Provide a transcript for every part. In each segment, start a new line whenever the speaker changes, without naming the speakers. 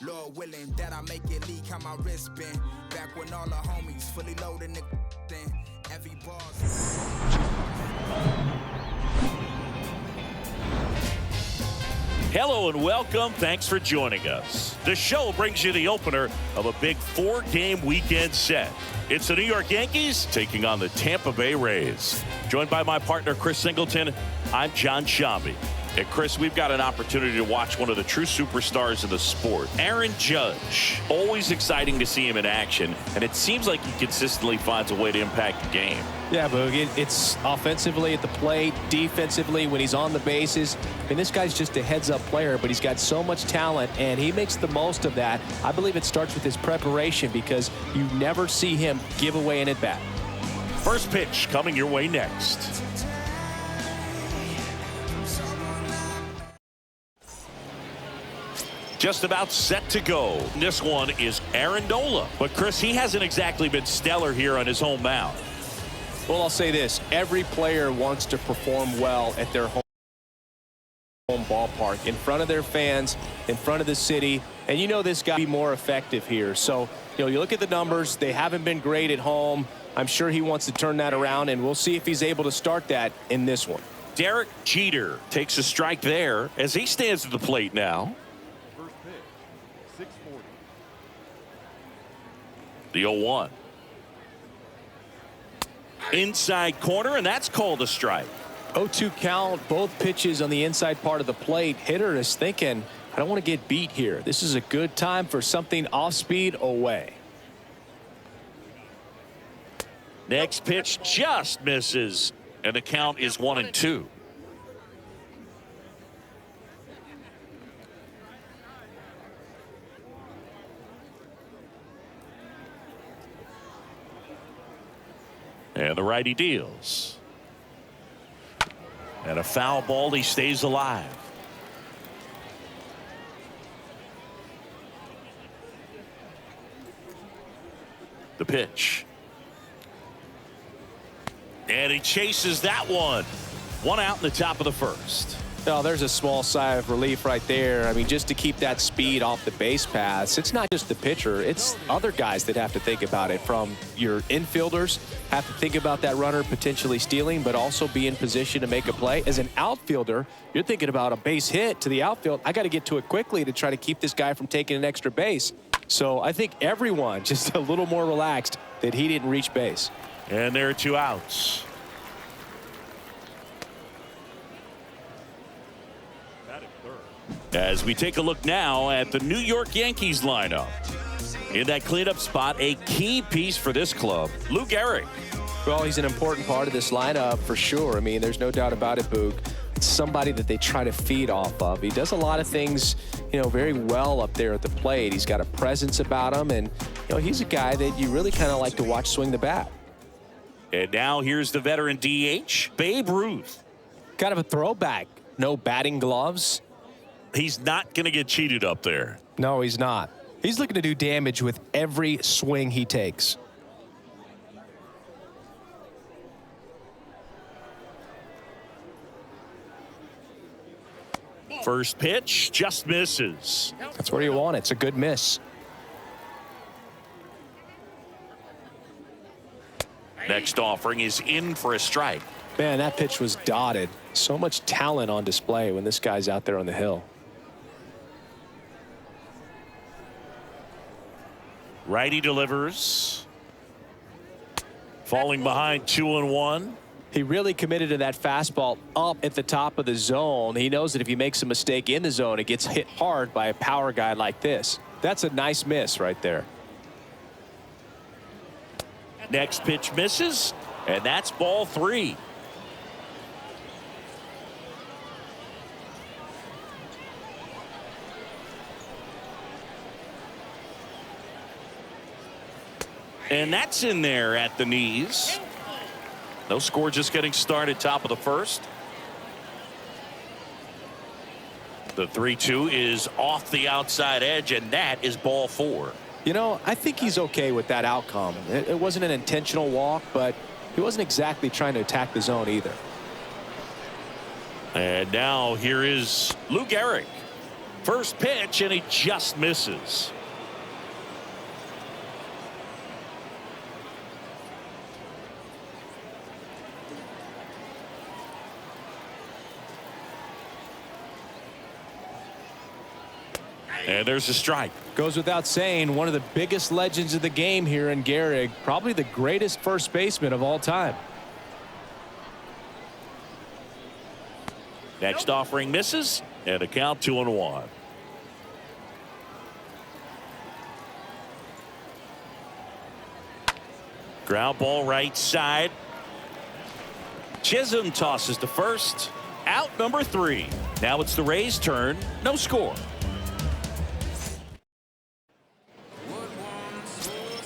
Lord willing that I make it leak how my wrist been. Back when all the homies fully loaded the thing. Every bar's.
Hello and welcome. Thanks for joining us. The show brings you the opener of a big 4-game weekend set. It's the New York Yankees taking on the Tampa Bay Rays. Joined by my partner, Chris Singleton, I'm John Shambi. And Chris, we've got an opportunity to watch one of the true superstars of the sport, Aaron Judge. Always exciting to see him in action, and it seems like he consistently finds a way to impact the game.
Yeah, Boog, it's offensively at the plate, defensively when he's on the bases. And this guy's just a heads-up player, but he's got so much talent, and he makes the most of that. I believe it starts with his preparation because you never see him give away an at-bat.
First pitch coming your way next. Just about set to go. This one is Aaron Nola. But Chris, he hasn't exactly been stellar here on his home mound.
Well, I'll say this. Every player wants to perform well at their home ballpark, in front of their fans, in front of the city. And you know this guy will be more effective here. So, you look at the numbers. They haven't been great at home. I'm sure he wants to turn that around, and we'll see if he's able to start that in this one.
Derek Jeter takes a strike there as he stands at the plate now. The 0-1. Inside corner, and that's called a strike.
0-2 count, both pitches on the inside part of the plate. Hitter is thinking, I don't want to get beat here. This is a good time for something off speed away.
Next pitch just misses, and the count is 1-2. And the righty deals. And a foul ball, he stays alive. The pitch. And he chases that one. One out in the top of the first.
Oh, there's a small sigh of relief right there. I mean, just to keep that speed off the base paths. It's not just the pitcher. It's other guys that have to think about it. From your infielders have to think about that runner potentially stealing, but also be in position to make a play. As an outfielder, you're thinking about a base hit to the outfield. I got to get to it quickly to try to keep this guy from taking an extra base. So I think everyone just a little more relaxed that he didn't reach base.
And there are 2 outs. As we take a look now at the New York Yankees lineup. In that cleanup spot, a key piece for this club, Lou Gehrig.
Well, he's an important part of this lineup for sure. I mean, there's no doubt about it, Boog. It's somebody that they try to feed off of. He does a lot of things, very well up there at the plate. He's got a presence about him, and, he's a guy that you really kind of like to watch swing the bat.
And now here's the veteran DH, Babe Ruth.
Kind of a throwback. No batting gloves.
He's not going to get cheated up there.
No, he's not. He's looking to do damage with every swing he takes.
First pitch just misses.
That's where you want it. It's a good miss.
Next offering is in for a strike.
Man, that pitch was dotted. So much talent on display when this guy's out there on the hill.
Righty delivers. Falling behind 2-1.
He really committed to that fastball up at the top of the zone. He knows that if he makes a mistake in the zone, it gets hit hard by a power guy like this. That's a nice miss right there.
Next pitch misses, and that's ball 3. And that's in there at the knees. No score, just getting started, top of the first. The 3-2 is off the outside edge, and that is ball 4.
I think he's okay with that outcome. It wasn't an intentional walk, but he wasn't exactly trying to attack the zone either.
And now here is Lou Gehrig. First pitch, and he just misses. And there's a strike.
Goes without saying, one of the biggest legends of the game here in Gehrig, probably the greatest first baseman of all time.
Next offering misses, and a count 2-1. Ground ball right side. Chisholm tosses to first. Out number 3. Now it's the Rays' turn. No score.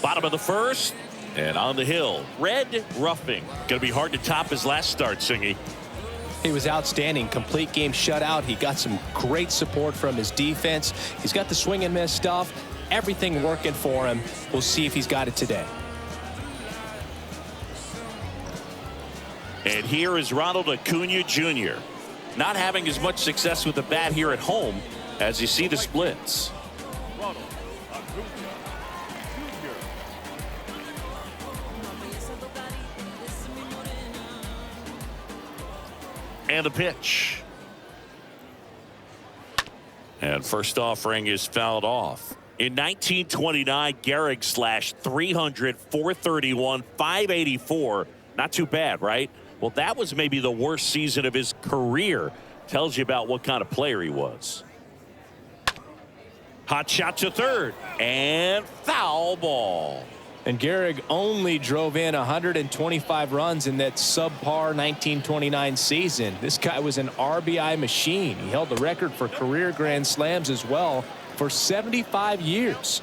Bottom of the first, and on the hill, Red Ruffing. Going to be hard to top his last start, Singy.
He was outstanding. Complete game shutout. He got some great support from his defense. He's got the swing and miss stuff. Everything working for him. We'll see if he's got it today.
And here is Ronald Acuna Jr. Not having as much success with the bat here at home as you see the splits. And the pitch. And first offering is fouled off. In 1929, Gehrig slashed 300, 431, 584. Not too bad, right? Well, that was maybe the worst season of his career. Tells you about what kind of player he was. Hot shot to third. And foul ball.
And Gehrig only drove in 125 runs in that subpar 1929 season. This guy was an RBI machine. He held the record for career grand slams as well for 75 years.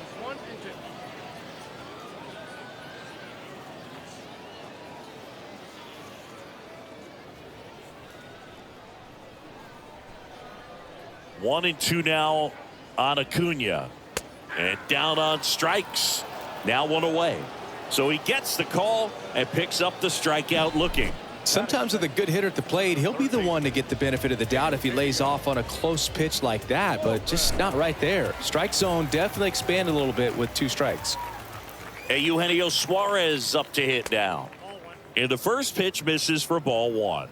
One and two now on Acuna. And down on strikes. Now one away. So he gets the call and picks up the strikeout looking.
Sometimes with a good hitter at the plate, he'll be the one to get the benefit of the doubt if he lays off on a close pitch like that, but just not right there. Strike zone definitely expanded a little bit with 2 strikes.
And Eugenio Suarez up to hit now. And the first pitch misses for ball 1.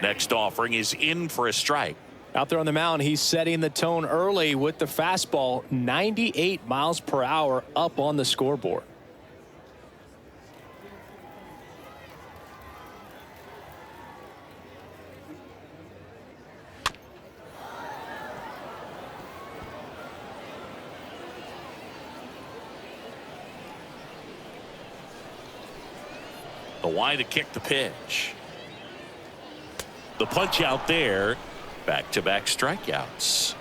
Next offering is in for a strike.
Out there on the mound, he's setting the tone early with the fastball. 98 miles per hour up on the scoreboard.
The wide to kick the pitch. The punch out there. Back-to-back strikeouts.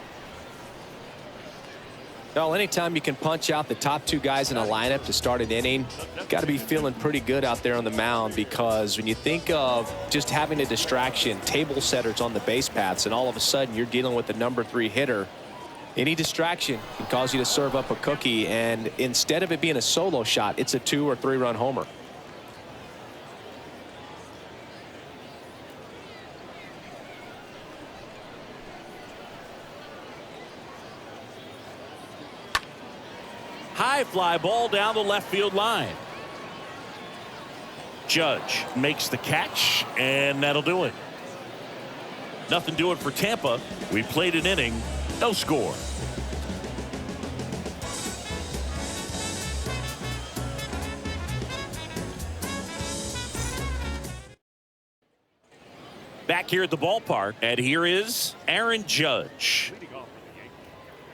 Well, anytime you can punch out the top 2 guys in a lineup to start an inning, got to be feeling pretty good out there on the mound, because when you think of just having a distraction, table setters on the base paths, and all of a sudden you're dealing with the number 3 hitter, any distraction can cause you to serve up a cookie, and instead of it being a solo shot, it's a 2 or 3 run homer.
High fly ball down the left field line. Judge makes the catch, and that'll do it. Nothing doing for Tampa. We played an inning, no score. Back here at the ballpark, and here is Aaron Judge.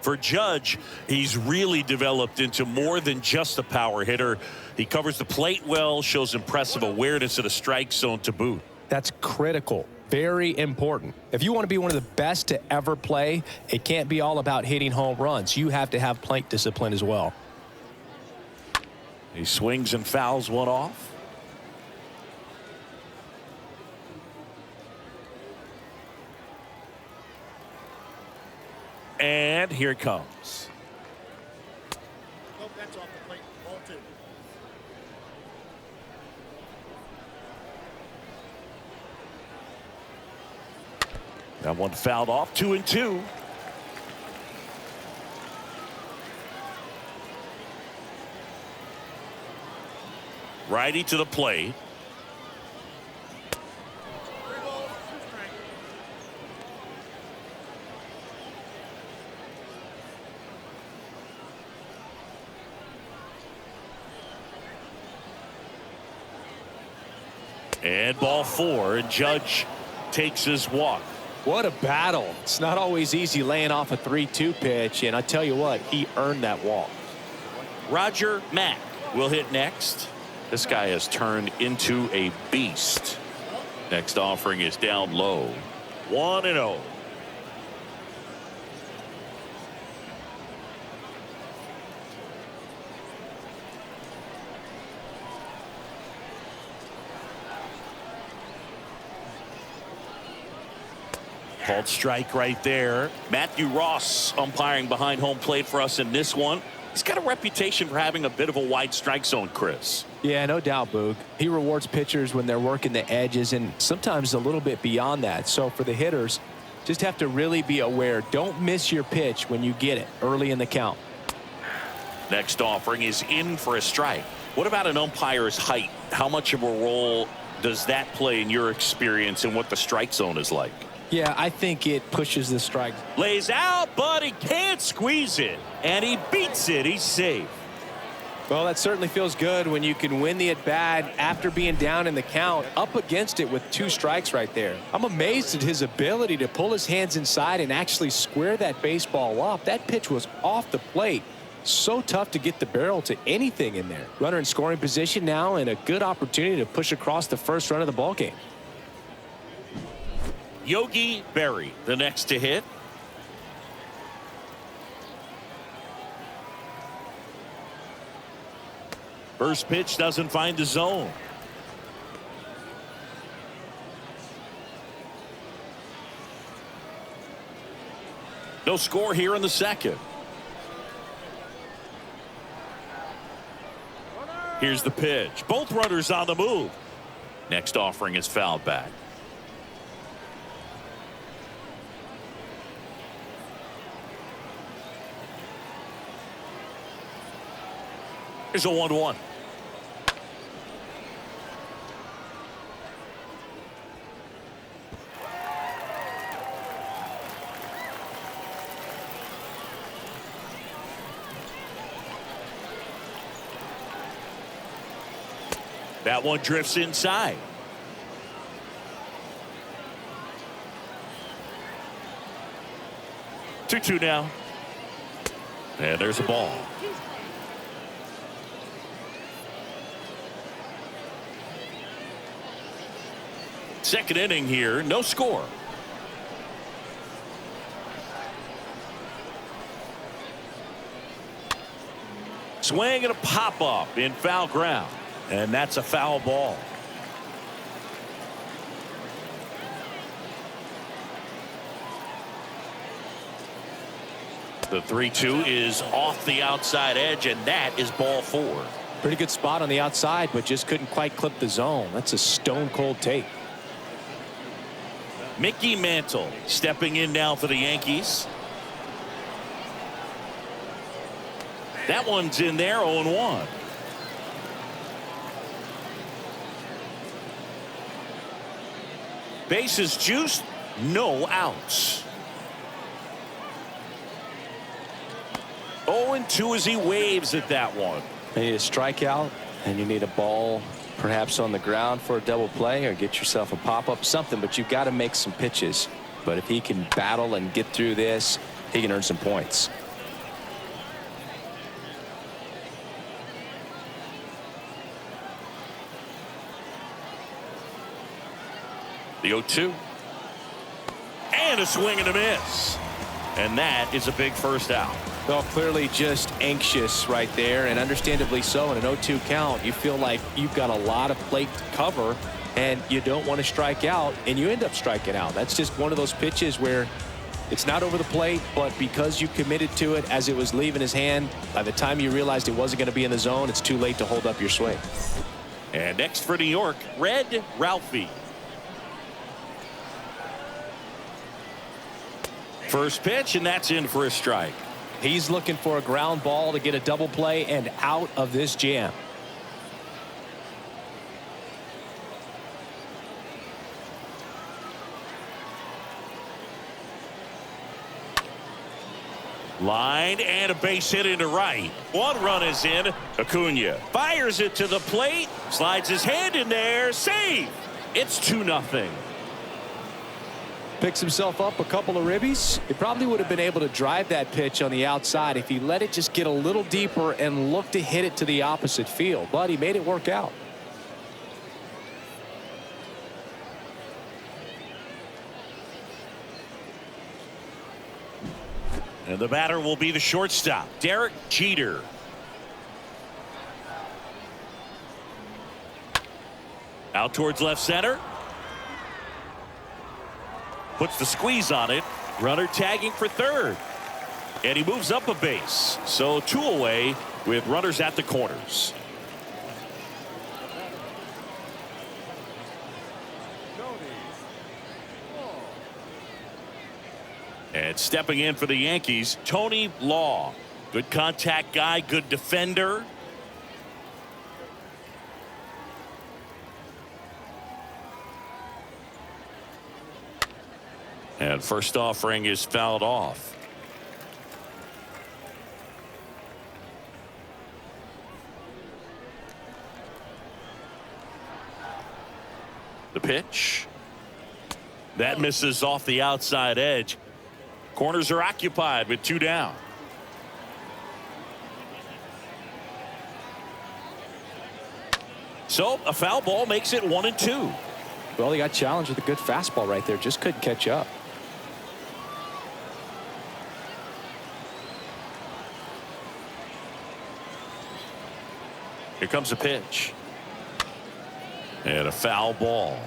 For Judge, he's really developed into more than just a power hitter. He covers the plate well, shows impressive awareness of the strike zone to boot.
That's critical. Very important. If you want to be one of the best to ever play, it can't be all about hitting home runs. You have to have plate discipline as well.
He swings and fouls one off. And here it comes. That one fouled off. 2-2. Righty to the plate. And ball 4, and Judge takes his walk.
What a battle. It's not always easy laying off a 3-2 pitch, and I tell you what, he earned that walk.
Roger Mack will hit next. This guy has turned into a beast. Next offering is down low. 1-0. Called strike right there. Matthew Ross umpiring behind home plate for us in this one. He's got a reputation for having a bit of a wide strike zone, Chris.
Yeah, no doubt, Boog. He rewards pitchers when they're working the edges and sometimes a little bit beyond that. So for the hitters, just have to really be aware. Don't miss your pitch when you get it early in the count.
Next offering is in for a strike. What about an umpire's height? How much of a role does that play in your experience and what the strike zone is like?
Yeah, I think it pushes the strike.
Lays out, but he can't squeeze it. And he beats it. He's safe.
Well, that certainly feels good when you can win the at-bat after being down in the count, up against it with 2 strikes right there. I'm amazed at his ability to pull his hands inside and actually square that baseball up. That pitch was off the plate. So tough to get the barrel to anything in there. Runner in scoring position now and a good opportunity to push across the first run of the ballgame.
Yogi Berra, the next to hit. First pitch doesn't find the zone. No score here in the second. Here's the pitch. Both runners on the move. Next offering is fouled back. Here's a 1-1. That one drifts inside. Two now. And there's a ball. Second inning here, no score. Swing and a pop up in foul ground. And that's a foul ball. The 3-2 is off the outside edge, and that is ball 4.
Pretty good spot on the outside, but just couldn't quite clip the zone. That's a stone cold take.
Mickey Mantle stepping in now for the Yankees. That one's in there, 0-1. Bases juiced, no outs. 0-2 as he waves at that one.
You need a strikeout, and you need a ball perhaps on the ground for a double play, or get yourself a pop-up, something, but you've got to make some pitches. But if he can battle and get through this, he can earn some points.
The 0-2. And a swing and a miss. And that is a big first out.
Well, clearly just anxious right there, and understandably so. In an 0-2 count, you feel like you've got a lot of plate to cover, and you don't want to strike out, and you end up striking out. That's just one of those pitches where It's not over the plate, but because you committed to it as it was leaving his hand, by the time you realized it wasn't going to be in the zone, it's too late to hold up your swing.
And next for New York, Red Ruffing. First pitch, and that's in for a strike.
He's looking for a ground ball to get a double play and out of this jam.
Line and a base hit into right. One run is in. Acuna fires it to the plate, slides his hand in there, save. It's 2-0.
Picks himself up a couple of ribbies. He probably would have been able to drive that pitch on the outside if he let it just get a little deeper and look to hit it to the opposite field, but he made it work out.
And the batter will be the shortstop, Derek Jeter. Out towards left center. Puts the squeeze on it. Runner tagging for third. And he moves up a base. So 2 away with runners at the corners. And stepping in for the Yankees, Tony Law. Good contact guy, good defender. And first offering is fouled off. The pitch. That misses off the outside edge. Corners are occupied with 2 down. So a foul ball makes it 1-2.
Well, he got challenged with a good fastball right there. Just couldn't catch up.
Here comes a pitch. And a foul ball.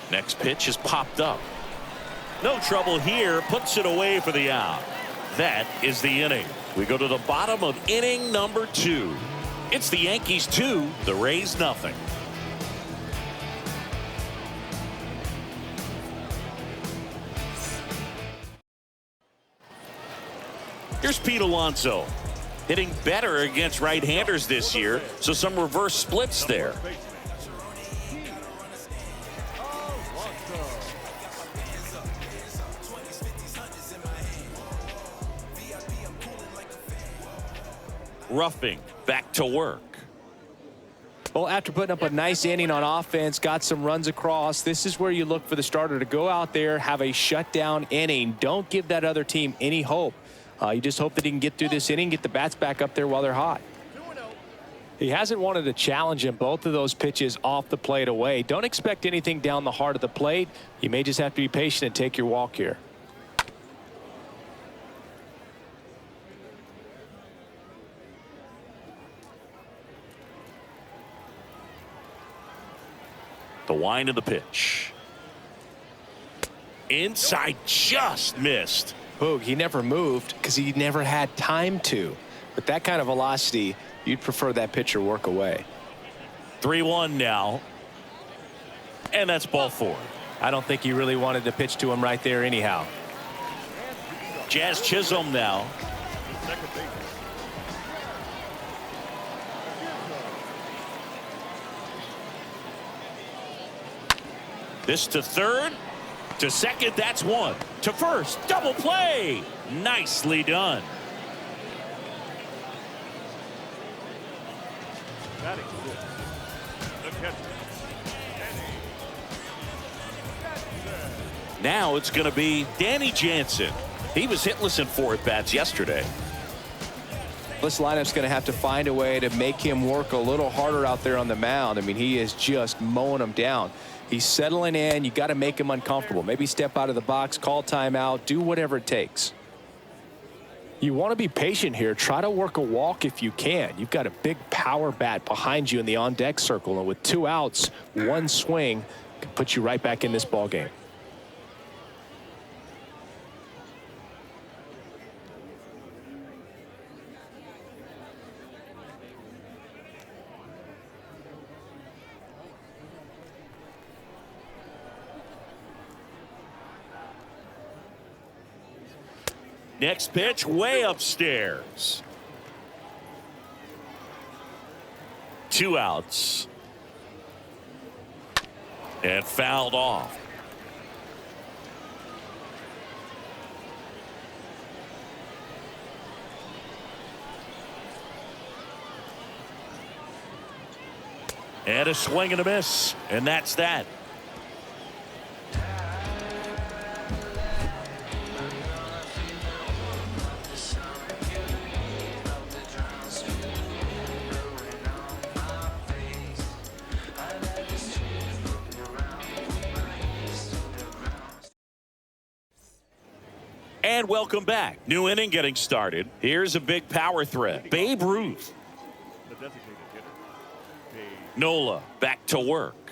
Next pitch is popped up. No trouble here. Puts it away for the out. That is the inning. We go to the bottom of inning number 2. It's the Yankees 2, the Rays nothing. Here's Pete Alonso. Hitting better against right-handers this year, so some reverse splits there. Ruffing back to work.
Well, after putting up a nice inning on offense, got some runs across, this is where you look for the starter to go out there, have a shutdown inning. Don't give that other team any hope. You just hope that he can get through this inning, get the bats back up there while they're hot. He hasn't wanted to challenge him. Both of those pitches off the plate away. Don't expect anything down the heart of the plate. You may just have to be patient and take your walk here.
The wind of the pitch. Inside, just missed.
Boog, he never moved because he never had time to. With that kind of velocity, you'd prefer that pitcher work away.
3-1 now. And that's ball 4.
I don't think he really wanted to pitch to him right there anyhow.
Jazz Chisholm now. This to third, to second, that's 1. To first, double play. Nicely done. Now it's going to be Danny Jansen. He was hitless in 4 at-bats yesterday.
This lineup's going to have to find a way to make him work a little harder out there on the mound. I mean, he is just mowing them down. He's settling in. You got to make him uncomfortable. Maybe step out of the box, call timeout, do whatever it takes. You want to be patient here. Try to work a walk if you can. You've got a big power bat behind you in the on-deck circle, and with 2 outs, 1 swing can put you right back in this ball game.
Next pitch way upstairs. 2 outs. And fouled off. And a swing and a miss. And that's that. And welcome back. New inning getting started. Here's a big power threat. Babe Ruth. Nola back to work.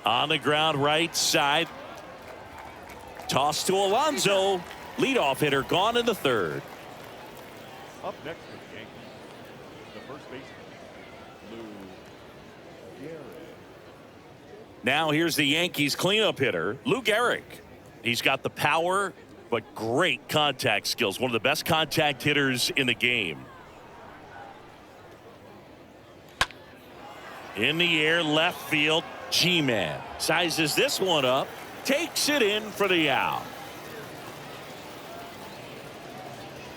On the ground right side. Toss to Alonso. Leadoff hitter gone in the 3rd.
Up next for the Yankees, the first baseman, Lou Gehrig.
Now here's the Yankees cleanup hitter, Lou Gehrig. He's got the power, but great contact skills. One of the best contact hitters in the game. In the air, left field, G-Man sizes this one up, takes it in for the out.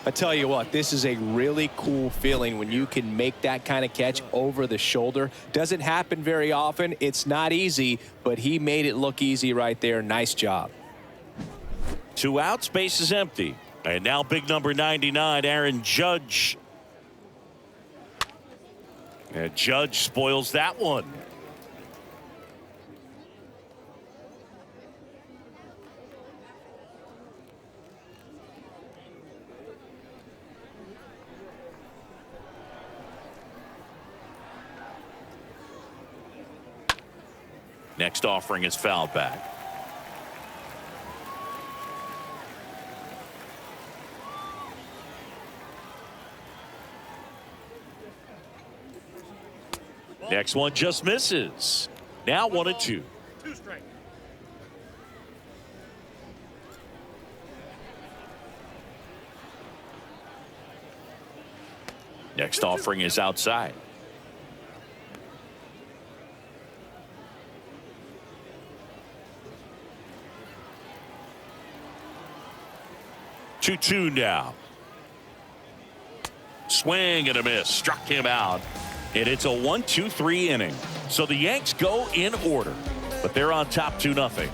I tell you what, this is a really cool feeling when you can make that kind of catch over the shoulder. Doesn't happen very often. It's not easy, but he made it look easy right there. Nice job.
2 outs, base is empty. And now big number 99, Aaron Judge. And Judge spoils that one. Next offering is fouled back. Next one just misses. Now 1-2.
2 strikes.
Next offering is outside. Two now. Swing and a miss. Struck him out. And it's a 1-2-3 inning. So the Yanks go in order, but they're on top 2-0.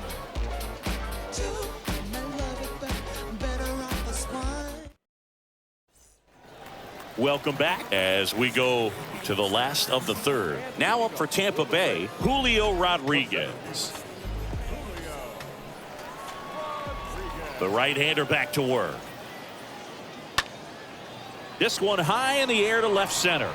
Welcome back as we go to the last of the 3rd. Now up for Tampa Bay, Julio Rodriguez. The right-hander back to work. This one high in the air to left center.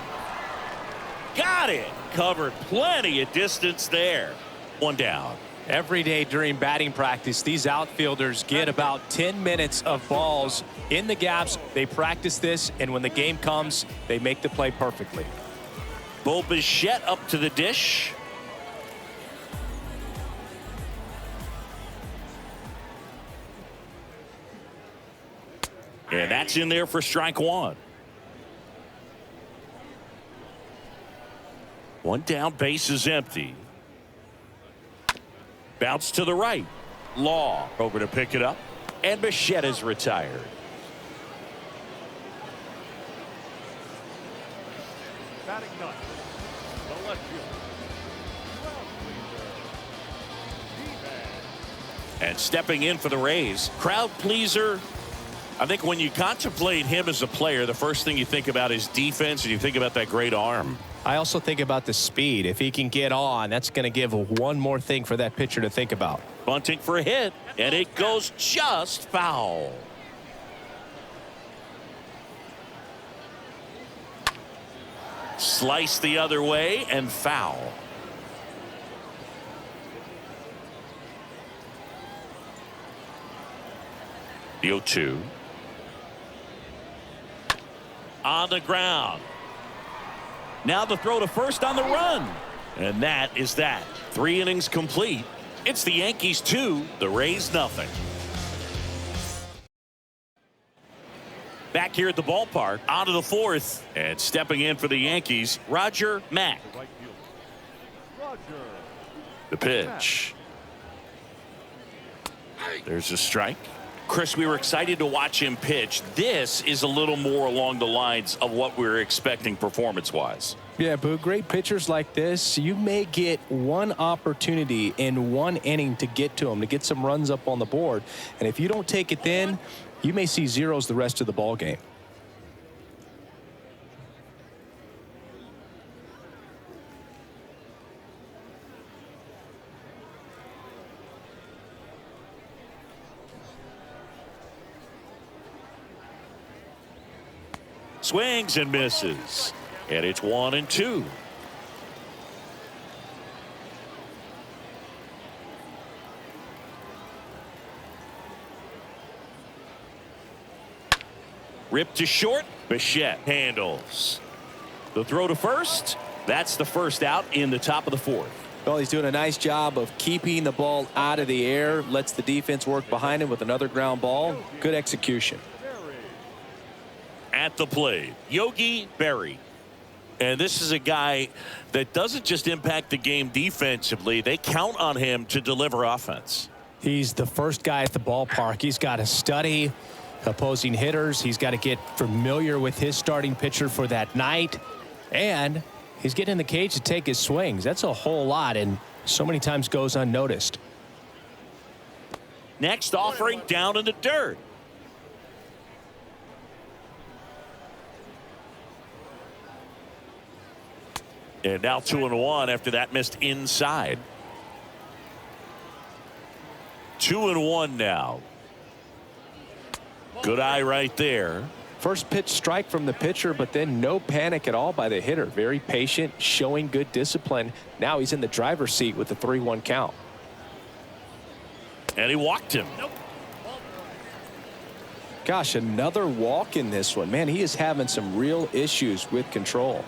Got it. Covered plenty of distance there. 1 down.
Every day during batting practice, these outfielders get about 10 minutes of balls in the gaps. They practice this, and when the game comes, they make the play perfectly.
Bo Bichette up to the dish. And that's in there for strike 1. 1 down, base is empty. Bounce to the right. Law over to pick it up. And Bichette is retired.
Batting ninth, the left fielder,
And stepping in for the Rays, crowd pleaser. I think when you contemplate him as a player, the first thing you think about is defense, and you think about that great arm.
I also think about the speed. If he can get on, that's going to give one more thing for that pitcher to think about.
Bunting for a hit, and it goes just foul. Slice the other way and foul. The 0-2. On the ground. Now the throw to first on the run. And that is that. 3 innings complete. It's the Yankees 2, the Rays nothing. Back here at the ballpark, on to the 4th. And stepping in for the Yankees, Roger Mack. The pitch. There's a strike. Chris, we were excited to watch him pitch. This is a little more along the lines of what we were expecting performance-wise.
Yeah, Boo, great pitchers like this, you may get one opportunity in one inning to get to them, to get some runs up on the board. And if you don't take it then, you may see zeros the rest of the ball game.
Swings and misses. And it's 1-2. Ripped to short. Bichette handles. The throw to first. That's the first out in the top of the 4th.
Well, he's doing a nice job of keeping the ball out of the air. Lets the defense work behind him with another ground ball. Good execution.
At the plate, Yogi Berra. And this is a guy that doesn't just impact the game defensively. They count on him to deliver offense.
He's the first guy at the ballpark. He's got to study opposing hitters. He's got to get familiar with his starting pitcher for that night. And he's getting in the cage to take his swings. That's a whole lot, and so many times goes unnoticed.
Next offering down in the dirt. And now 2-1 after that missed inside. 2-1 now. Good eye right there.
First pitch strike from the pitcher, but then no panic at all by the hitter. Very patient, showing good discipline. Now he's in the driver's seat with the 3-1 count.
And he walked him.
Gosh, another walk in this one. Man, he is having some real issues with control.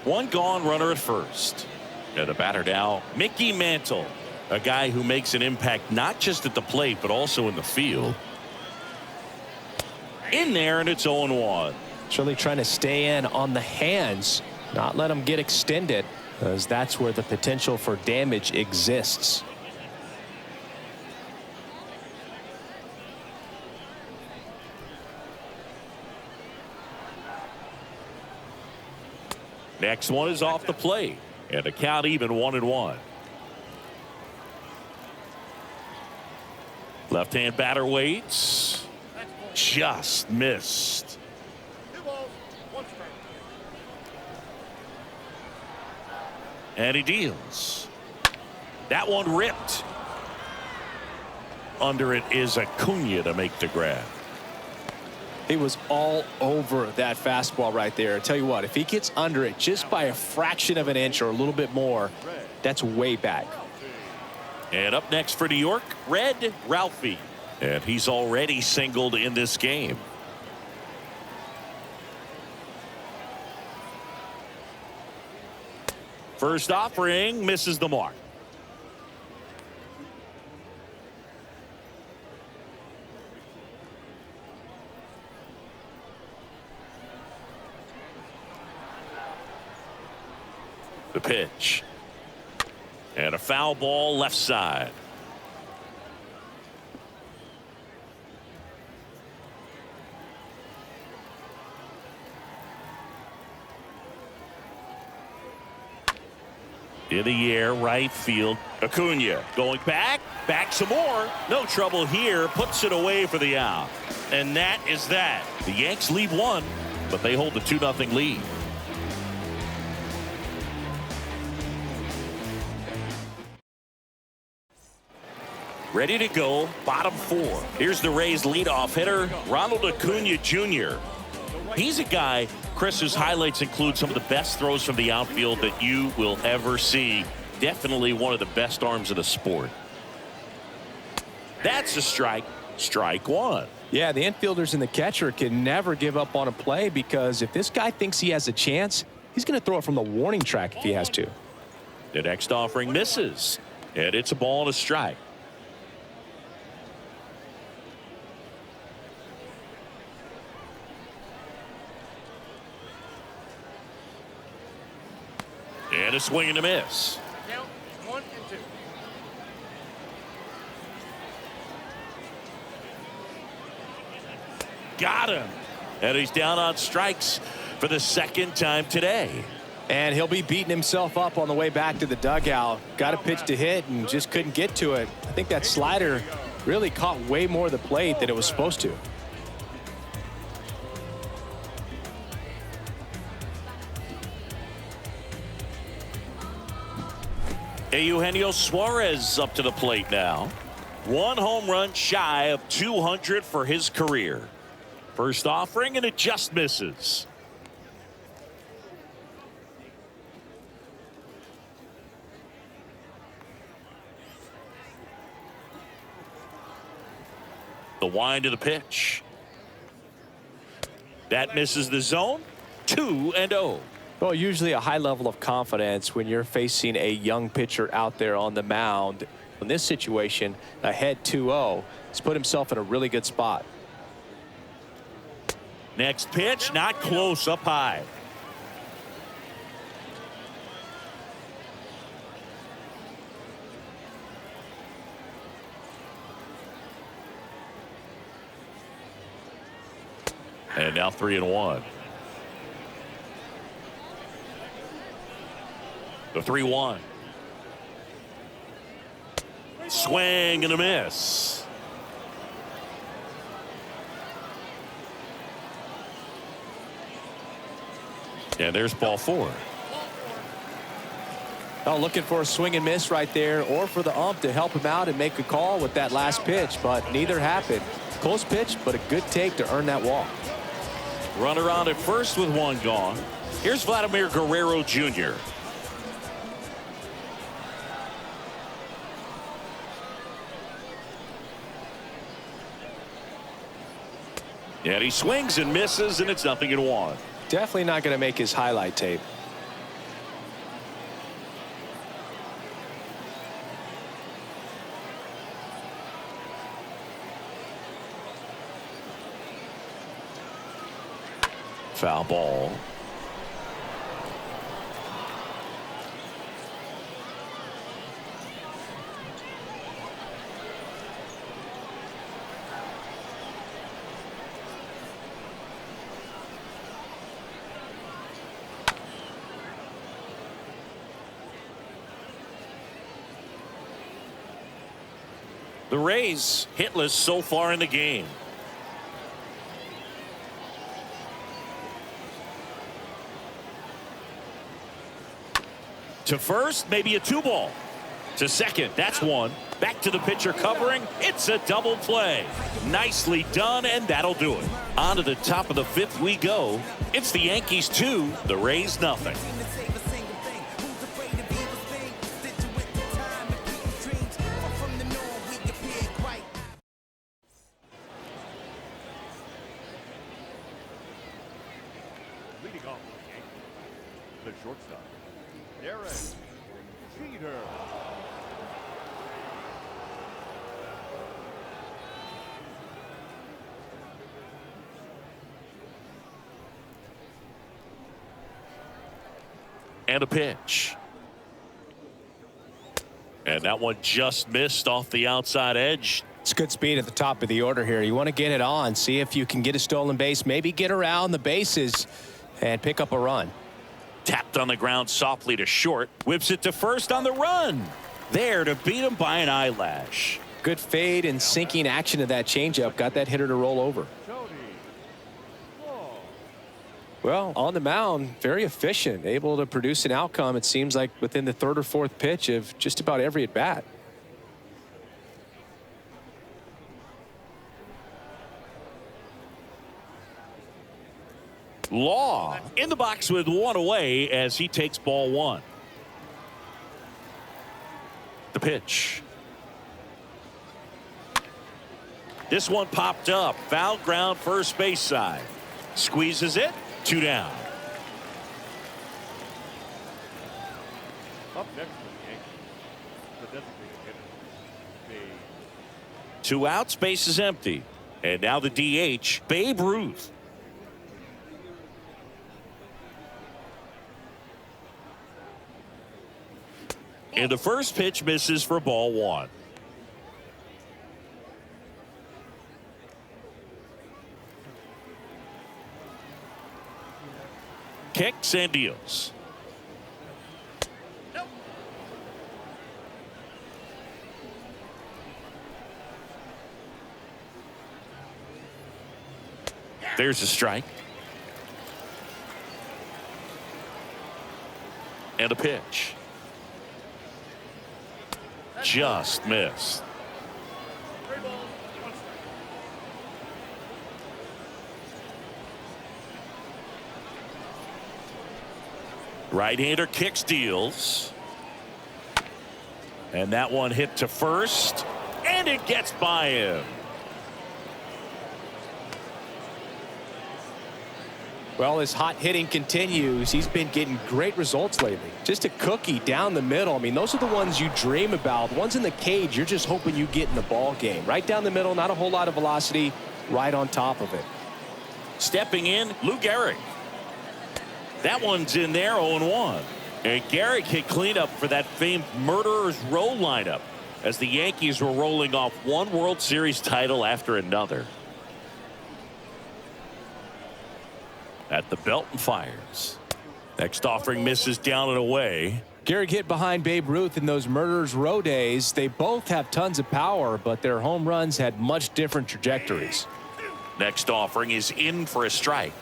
One gone, runner at first. And a batter now, Mickey Mantle, a guy who makes an impact not just at the plate but also in the field. In there, and it's 0-1.
It's really trying to stay in on the hands, not let them get extended, because that's where the potential for damage exists.
Next one is off the plate, and the count even 1-1. Left-hand batter waits. Just missed. And he deals. That one ripped. Under it is Acuna to make the grab.
He was all over that fastball right there. I tell you what, if he gets under it just by a fraction of an inch or a little bit more, that's way back.
And up next for New York, Red Ruffing. And he's already singled in this game. First offering misses the mark. The pitch. And a foul ball left side. In the air, right field. Acuna going back some more. No trouble here. Puts it away for the out. And that is that. The Yanks lead one, but they hold the 2-0 lead. Ready to go, bottom 4. Here's the Rays leadoff hitter, Ronald Acuna Jr. He's a guy, Chris, Chris, his highlights include some of the best throws from the outfield that you will ever see. Definitely one of the best arms of the sport. That's a strike. Strike one.
Yeah, the infielders and the catcher can never give up on a play, because if this guy thinks he has a chance, he's going to throw it from the warning track if he has to.
The next offering misses, and it's a ball and a strike. And a swing and a miss.
Count 1 and 2.
Got him. And he's down on strikes for the second time today.
And he'll be beating himself up on the way back to the dugout. Got a pitch to hit and just couldn't get to it. I think that slider really caught way more of the plate than it was supposed to.
Eugenio Suarez up to the plate now. One home run shy of 200 for his career. First offering, and it just misses. The wind of the pitch. That misses the zone. 2-0.
Well, usually a high level of confidence when you're facing a young pitcher out there on the mound. In this situation, ahead 2-0, he's put himself in a really good spot.
Next pitch, not close, up high. And now 3-1. The 3-1. Swing and a miss. And there's ball 4.
Oh, looking for a swing and miss right there, or for the ump to help him out and make a call with that last pitch, but neither happened. Close pitch, but a good take to earn that walk.
Runner on at first with one gone. Here's Vladimir Guerrero Jr. And he swings and misses, and it's 0-1.
Definitely not going to make his highlight tape.
Foul ball. The Rays hitless so far in the game. To first, maybe a 2-ball. To second, that's 1. Back to the pitcher covering. It's a double play. Nicely done, and that'll do it. On to the top of the 5th we go. It's the Yankees 2, the Rays nothing.
Leading off the Yankees, the shortstop, Derek Jeter.
And a pitch. And that one just missed off the outside edge.
It's good speed at the top of the order here. You want to get it on, see if you can get a stolen base, maybe get around the bases and pick up a run.
Tapped on the ground softly to short. Whips it to first on the run. There to beat him by an eyelash.
Good fade and sinking action of that changeup. Got that hitter to roll over. Well, on the mound, very efficient, able to produce an outcome, it seems like, within the 3rd or 4th pitch of just about every at bat.
Law in the box with one away as he takes ball one. The pitch. This one popped up. Foul ground, first base side. Squeezes it. 2 down.
Up next for the Yankees, the designated hitter, Babe.
2 outs, base is empty. And now the DH, Babe Ruth. And the first pitch misses for ball one. Kicks and deals. There's a strike. And a pitch. Just missed. Right-hander kicks, deals. And that one hit to first. And it gets by him.
Well, his hot hitting continues. He's been getting great results lately. Just a cookie down the middle. I mean, those are the ones you dream about. The ones in the cage, you're just hoping you get in the ball game. Right down the middle, not a whole lot of velocity, right on top of it.
Stepping in, Lou Gehrig. That one's in there, 0-1. And Gehrig hit cleanup for that famed Murderers Row lineup as the Yankees were rolling off one World Series title after another. At the belt and fires. Next offering misses down and away.
Gehrig hit behind Babe Ruth in those Murderers Row days. They both have tons of power, but their home runs had much different trajectories.
Next offering is in for a strike.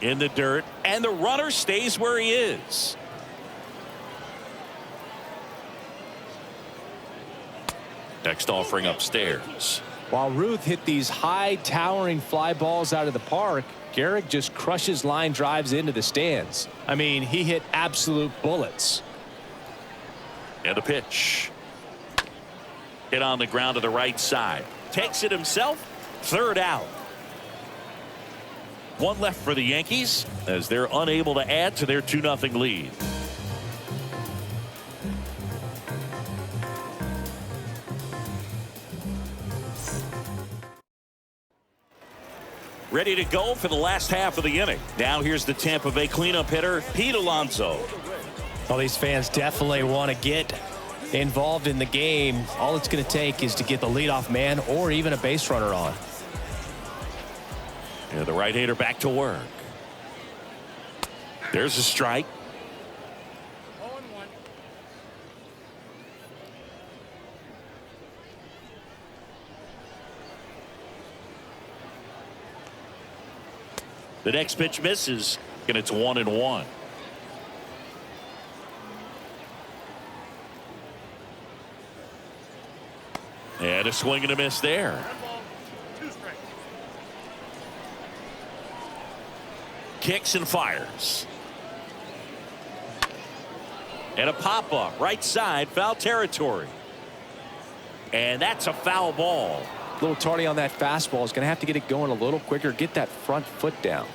In the dirt, and the runner stays where he is. Next offering upstairs.
While Ruth hit these high towering fly balls out of the park, Gehrig just crushes line drives into the stands. I mean, he hit absolute bullets.
And a pitch. Hit on the ground to the right side. Takes it himself. Third out. One left for the Yankees as they're unable to add to their 2-0 lead. Ready to go for the last half of the inning. Now here's the Tampa Bay cleanup hitter, Pete Alonso.
Well, these fans definitely want to get involved in the game. All it's going to take is to get the leadoff man or even a base runner on.
And the right-hander back to work. There's a strike.
0-1.
The next pitch misses, and it's 1-1. And a swing and a miss there. Kicks and fires. And a pop-up right side, foul territory. And that's a foul ball.
A little tardy on that fastball. Is going to have to get it going a little quicker. Get that front foot down.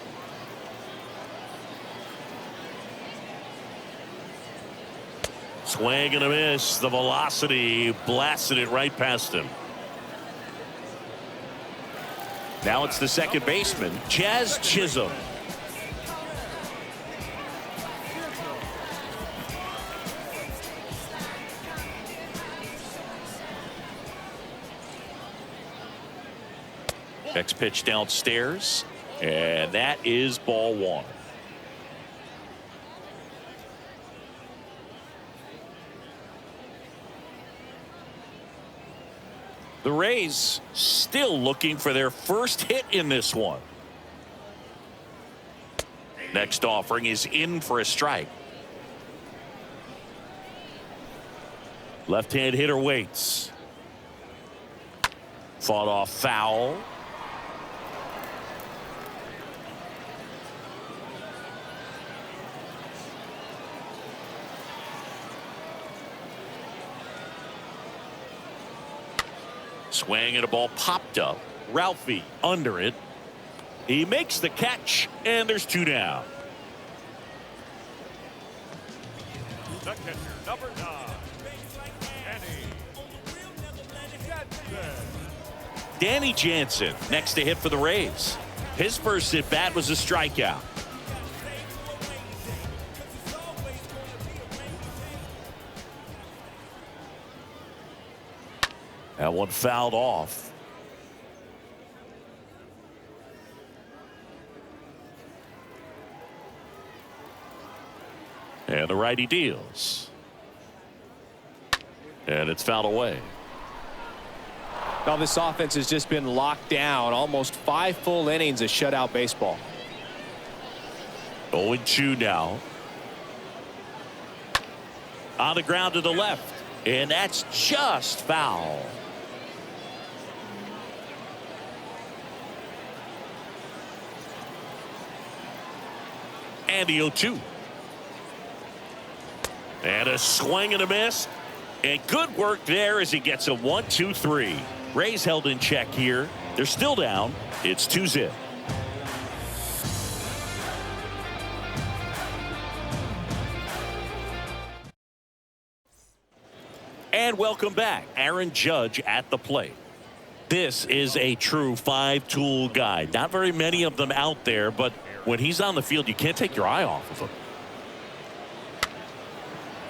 Swing and a miss. The velocity blasted it right past him. Now it's the second baseman, Jazz Chisholm. Next pitch downstairs, and that is ball one. The Rays still looking for their first hit in this one. Next offering is in for a strike. Left-hand hitter waits. Fought off foul. Swing and a ball popped up. Ruffing under it. He makes the catch, and there's 2 down.
The catcher, number 9,
Danny Jansen next to hit for the Rays. His first at bat was a strikeout. That one fouled off. And the righty deals. And it's fouled away.
Now this offense has just been locked down. Almost 5 full innings of shutout baseball.
0-2 now. On the ground to the left. And that's just foul. And the 0-2. And a swing and a miss. And good work there as he gets a 1-2-3. Rays held in check here. They're still down. It's 2-0. And welcome back. Aaron Judge at the plate. This is a true 5-tool guy. Not very many of them out there, but when he's on the field, you can't take your eye off of him.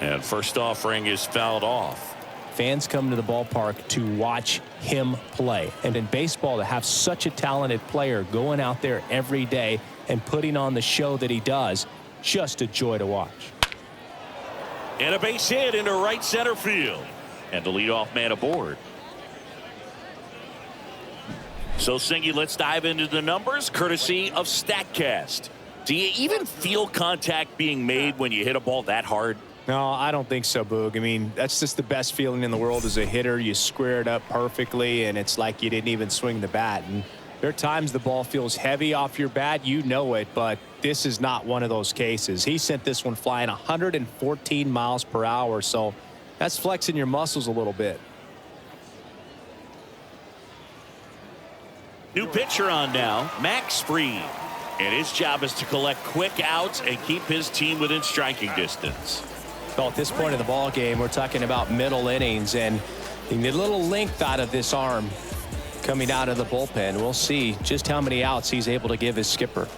And first offering is fouled off.
Fans come to the ballpark to watch him play. And in baseball, to have such a talented player going out there every day and putting on the show that he does, just a joy to watch.
And a base hit into right center field. And the leadoff man aboard. So, Singy, let's dive into the numbers, courtesy of StatCast. Do you even feel contact being made when you hit a ball that hard?
No, I don't think so, Boog. I mean, that's just the best feeling in the world as a hitter. You square it up perfectly, and it's like you didn't even swing the bat. And there are times the ball feels heavy off your bat. You know it, but this is not one of those cases. He sent this one flying 114 miles per hour, so that's flexing your muscles a little bit.
New pitcher on now, Max Fried. And his job is to collect quick outs and keep his team within striking distance.
Well, at this point in the ball game, we're talking about middle innings, and you need a little length out of this arm coming out of the bullpen. We'll see just how many outs he's able to give his skipper.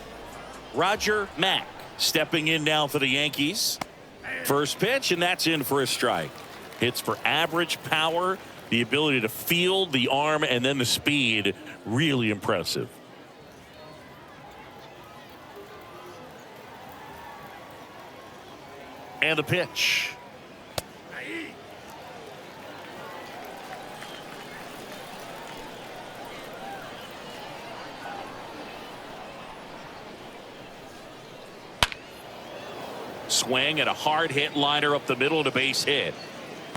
Roger Mack stepping in now for the Yankees. First pitch, and that's in for a strike. Hits for average power, the ability to field the arm, and then the speed. Really impressive. And the pitch. Swing and a hard hit liner up the middle to base hit.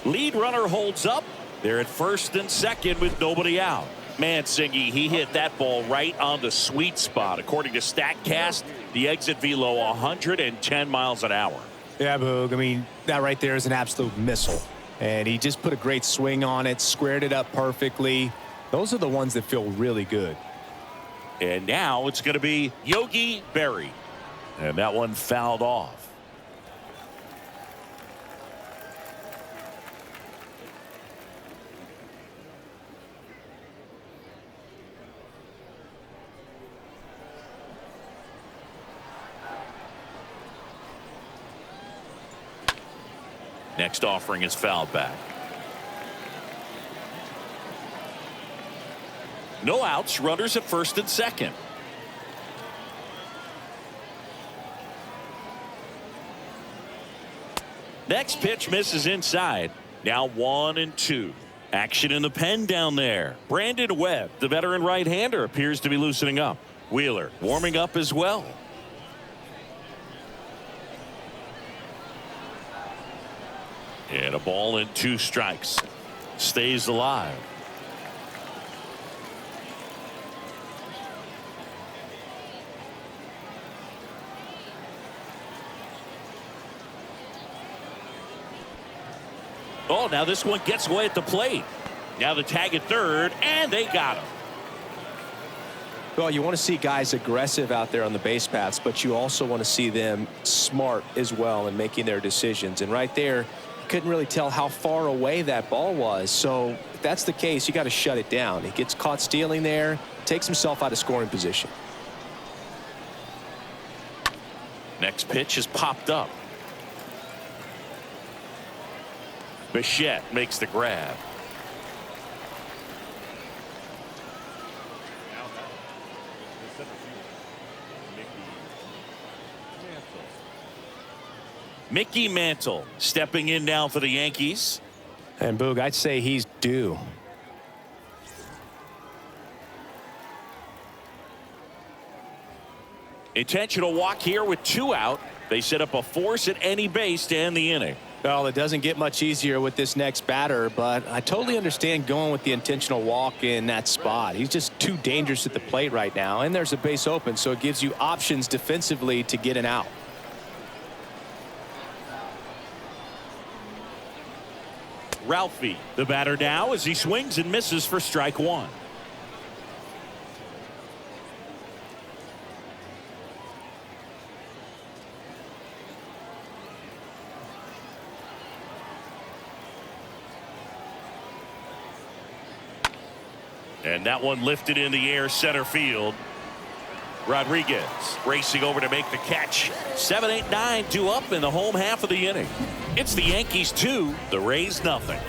Lead runner holds up. They're at first and second with nobody out. Man, Singy, he hit that ball right on the sweet spot. According to StatCast, the exit velo 110 miles an hour.
Yeah, Boog. I mean, that right there is an absolute missile. And he just put a great swing on it, squared it up perfectly. Those are the ones that feel really good.
And now it's going to be Yogi Berra. And that one fouled off. Next offering is fouled back. No outs, runners at first and second. Next pitch misses inside. Now 1-2. Action in the pen down there. Brandon Webb, the veteran right-hander, appears to be loosening up. Wheeler warming up as well. And a ball and 2 strikes. Stays alive. Oh, now this one gets away at the plate. Now the tag at third, and they got him.
Well, you want to see guys aggressive out there on the base paths, but you also want to see them smart as well in making their decisions. And right there, you couldn't really tell how far away that ball was. So if that's the case, you got to shut it down. He gets caught stealing there, takes himself out of scoring position.
Next pitch is popped up. Bichette makes the grab.
Now the center fielder,
Mickey Mantle stepping in now for the Yankees.
And Boog, I'd say he's due.
Intentional walk here with 2 out. They set up a force at any base to end the inning.
Well, it doesn't get much easier with this next batter, but I totally understand going with the intentional walk in that spot. He's just too dangerous at the plate right now, and there's a base open, so it gives you options defensively to get an out.
Ruffing, the batter now as he swings and misses for strike 1. And that one lifted in the air center field. Rodriguez racing over to make the catch. 7, 8, 9 due up in the home half of the inning. It's the Yankees 2, the Rays nothing.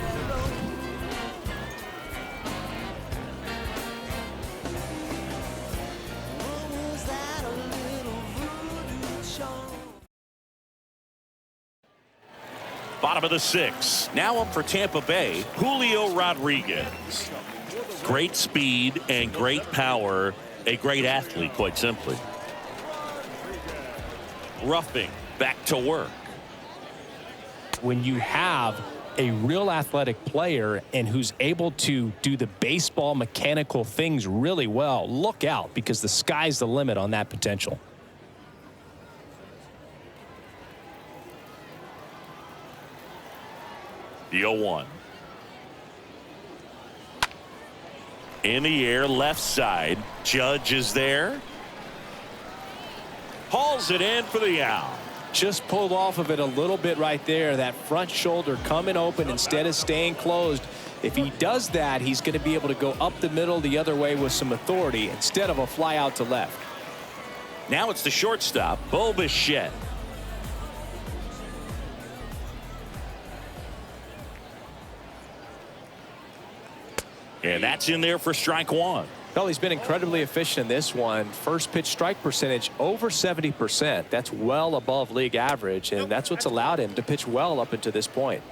Bottom of the 6th. Now up for Tampa Bay, Julio Rodriguez. Great speed and great power. A great athlete, quite simply. Ruffing back to work.
When you have a real athletic player and who's able to do the baseball mechanical things really well, look out, because the sky's the limit on that potential.
The 0-1. In the air, left side. Judge is there. Hauls it in for the out.
Just pulled off of it a little bit right there. That front shoulder coming open instead of staying closed. If he does that, he's going to be able to go up the middle the other way with some authority instead of a fly out to left.
Now it's the shortstop, Bichette. And that's in there for strike 1.
Well, he's been incredibly efficient in this one. First pitch strike percentage over 70%. That's well above league average, and that's what's allowed him to pitch well up until this point.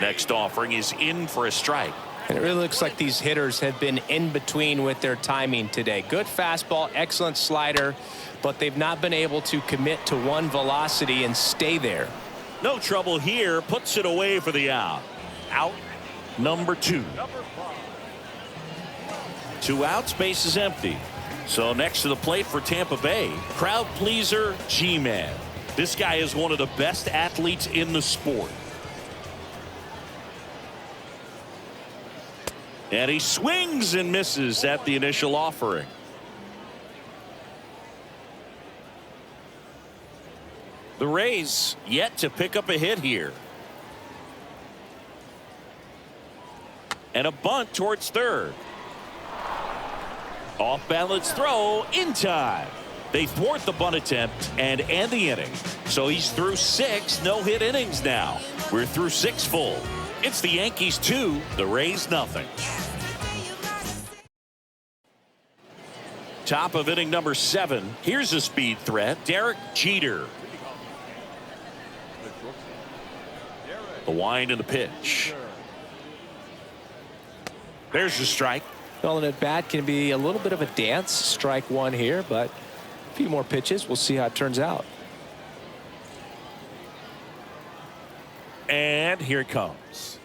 Next offering is in for a strike.
And it really looks like these hitters have been in between with their timing today. Good fastball, excellent slider, but they've not been able to commit to one velocity and stay there.
No trouble here. Puts it away for the out. Out number 2. 2 outs, base is empty. So next to the plate for Tampa Bay, crowd pleaser G-Man. This guy is one of the best athletes in the sport. And he swings and misses at the initial offering. The Rays yet to pick up a hit here. And a bunt towards third. Off balance throw in time. They thwart the bunt attempt and end the inning. So he's through 6 no-hit innings now. We're through 6 full. It's the Yankees 2, the Rays nothing. Top of inning number 7. Here's a speed threat, Derek Jeter. The wind and the pitch. There's the strike.
Well, an at bat can be a little bit of a dance. Strike 1 here, but A few more pitches. We'll see how it turns out.
And here it comes.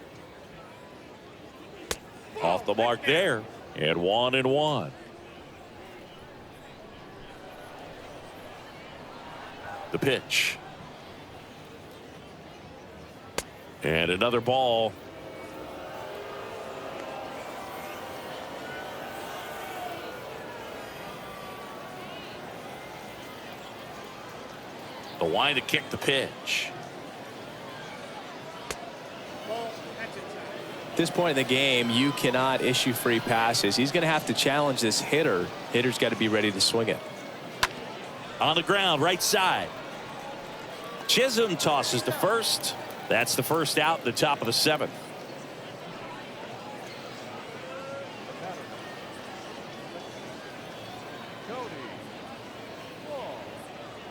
Off the mark there. And 1-1. The pitch. And another ball. The wind to kick the pitch.
At this point in the game, you cannot issue free passes. He's going to have to challenge this hitter. Hitter's got to be ready to swing it.
On the ground, right side. Chisholm tosses to first. That's the first out in the top of the 7th.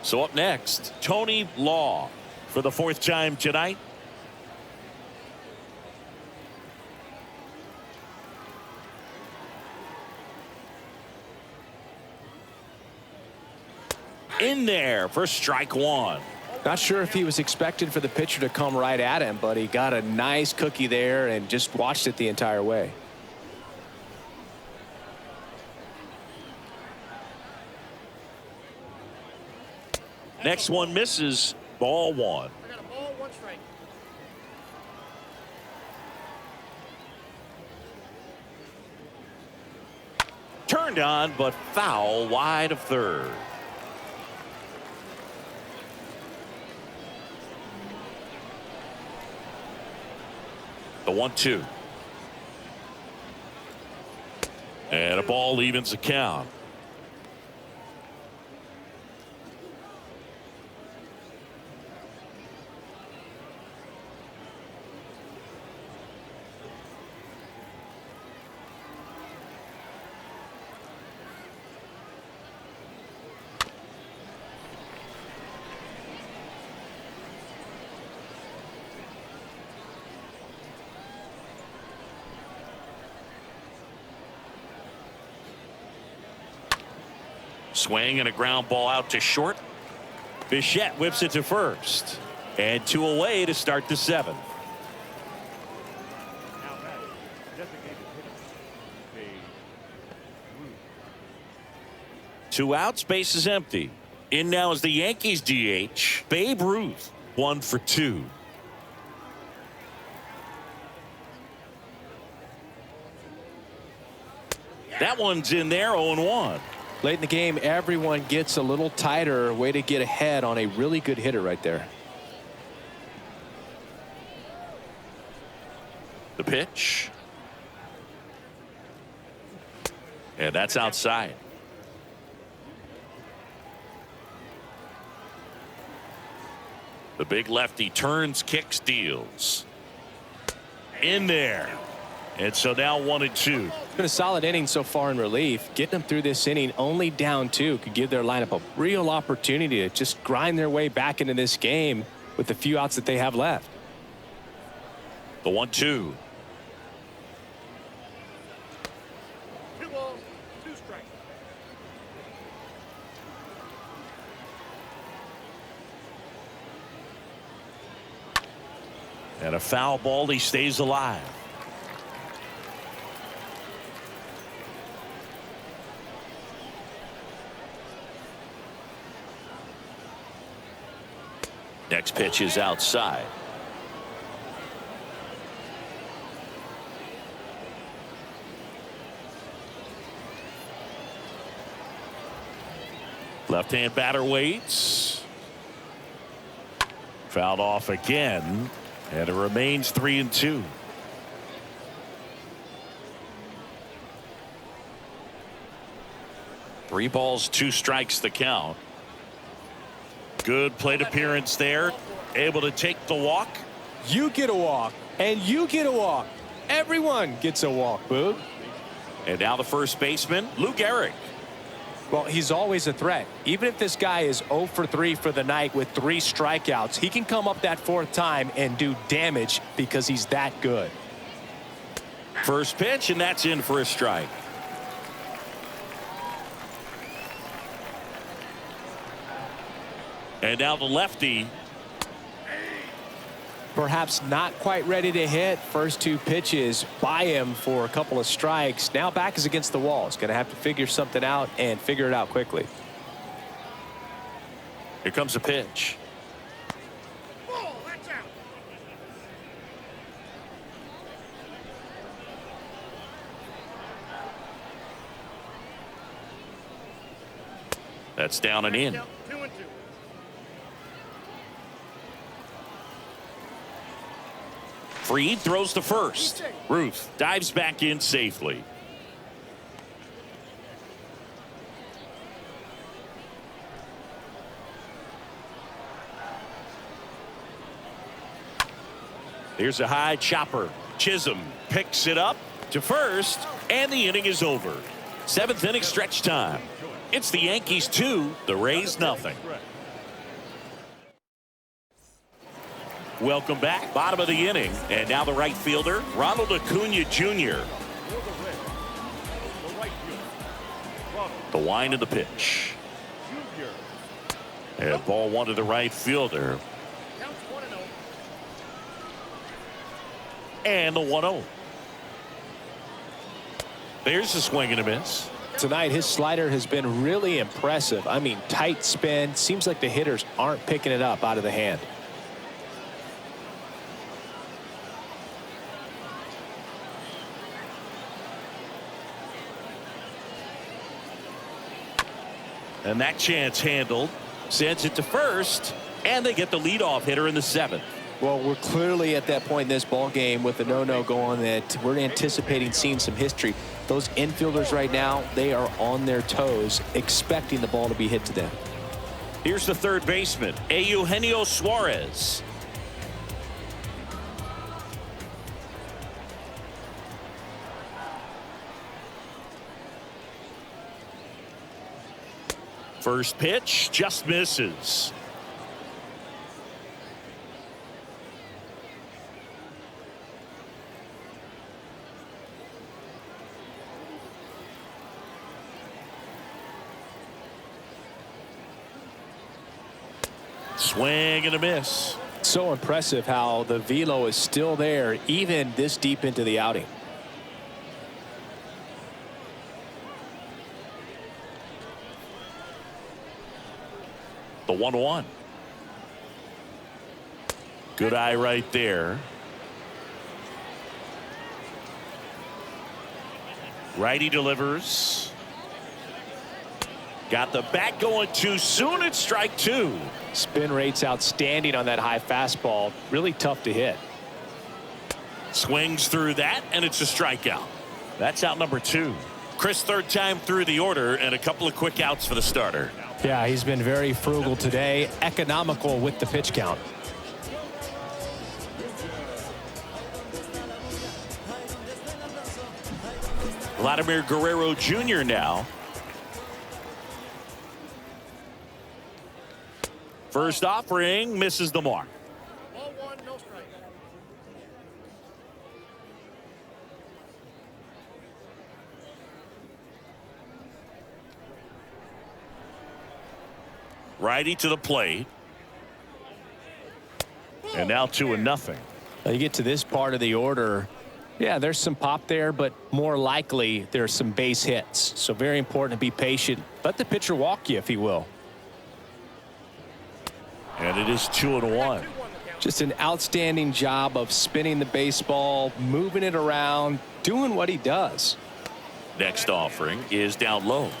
So up next, Tony Law for the 4th time tonight. In there for strike 1.
Not sure if he was expecting for the pitcher to come right at him, but he got a nice cookie there and just watched it the entire way.
Next one misses. Ball 1.
I got a ball, 1 strike.
Turned on, but foul wide of third. The 1-2. And a ball evens the count. Swing and a ground ball out to short. Bichette whips it to first. And 2 away to start the 7th.
Now that designated hitter, Babe Ruth.
2 outs, base is empty. In now is the Yankees DH, Babe Ruth, 1 for 2. That one's in there, 0-1.
Late in the game, everyone gets a little tighter. Way to get ahead on a really good hitter right there.
The pitch. And that's outside. The big lefty turns, kicks, deals. In there. And so now 1-2.
Been a solid inning so far in relief. Getting them through this inning only down 2 could give their lineup a real opportunity to just grind their way back into this game with the few outs that they have left.
The 1-2.
2 balls, 2 strikes.
And a foul ball. He stays alive. Next pitch is outside. Left-hand batter waits. Fouled off again, and it remains 3-2. Three balls, 2 strikes the count. Good plate appearance there. Able to take the walk.
You get a walk, and you get a walk. Everyone gets a walk, Boog.
And now the first baseman, Lou Gehrig.
Well, he's always a threat. Even if this guy is 0 for 3 for the night with 3 strikeouts, he can come up that 4th time and do damage because he's that good.
First pitch, and that's in for a strike. And now the lefty.
Perhaps not quite ready to hit. First two pitches by him for a couple of strikes. Now back is against the wall. He's going to have to figure something out and figure it out quickly.
Here comes a pitch.
Ball, that's out.
That's down and in.
2-2.
Freed throws to first. Ruth dives back in safely. Here's a high chopper. Chisholm picks it up to first, and the inning is over. 7th inning stretch time. It's the Yankees 2, the Rays nothing. Welcome back. Bottom of the inning. And now the right fielder, Ronald Acuna Jr. The wind of the pitch. And ball one to the right fielder.
Counts 1-0.
And the 1-0. There's a swing and a miss.
Tonight, his slider has been really impressive. I mean, tight spin. Seems like the hitters aren't picking it up out of the hand.
And that chance handled. Sends it to first. And they get the leadoff hitter in the 7th.
Well, we're clearly at that point in this ball game with the no-no going that we're anticipating seeing some history. Those infielders right now, they are on their toes, expecting the ball to be hit to them.
Here's the third baseman, Eugenio Suarez. First pitch just misses. Swing and a miss.
So impressive how the velo is still there even this deep into the outing.
The 1-1. Good eye right there. Righty delivers. Got the bat going too soon. It's strike 2.
Spin rate's outstanding on that high fastball. Really tough to hit.
Swings through that, and it's a strikeout. That's out number 2. Chris, third time through the order, and a couple of quick outs for the starter.
Yeah, he's been very frugal today, economical with the pitch count.
Vladimir Guerrero Jr. now. First offering misses the mark.
Ball 1, no strike.
Righty to the plate. And now 2-0.
Now you get to this part of the order. Yeah, there's some pop there, but more likely there's some base hits. So very important to be patient. Let the pitcher walk you if he will.
And it is 2-1.
Just an outstanding job of spinning the baseball, moving it around, doing what he does.
Next offering is down low.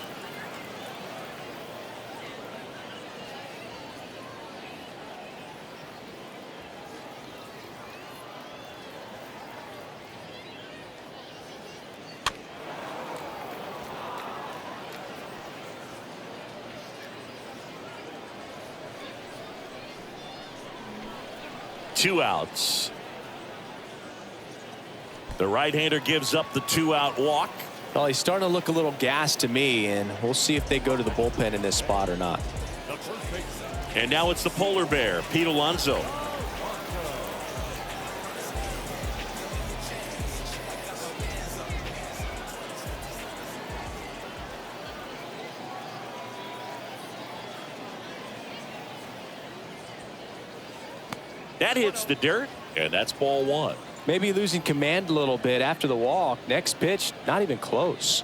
Two outs. The right-hander gives up the 2-out walk.
Well, he's starting to look a little gassed to me, and we'll see if they go to the bullpen in this spot or not.
And now it's the polar bear, Pete Alonso. That hits the dirt, and that's ball one.
Maybe losing command a little bit after the walk. Next pitch, not even close.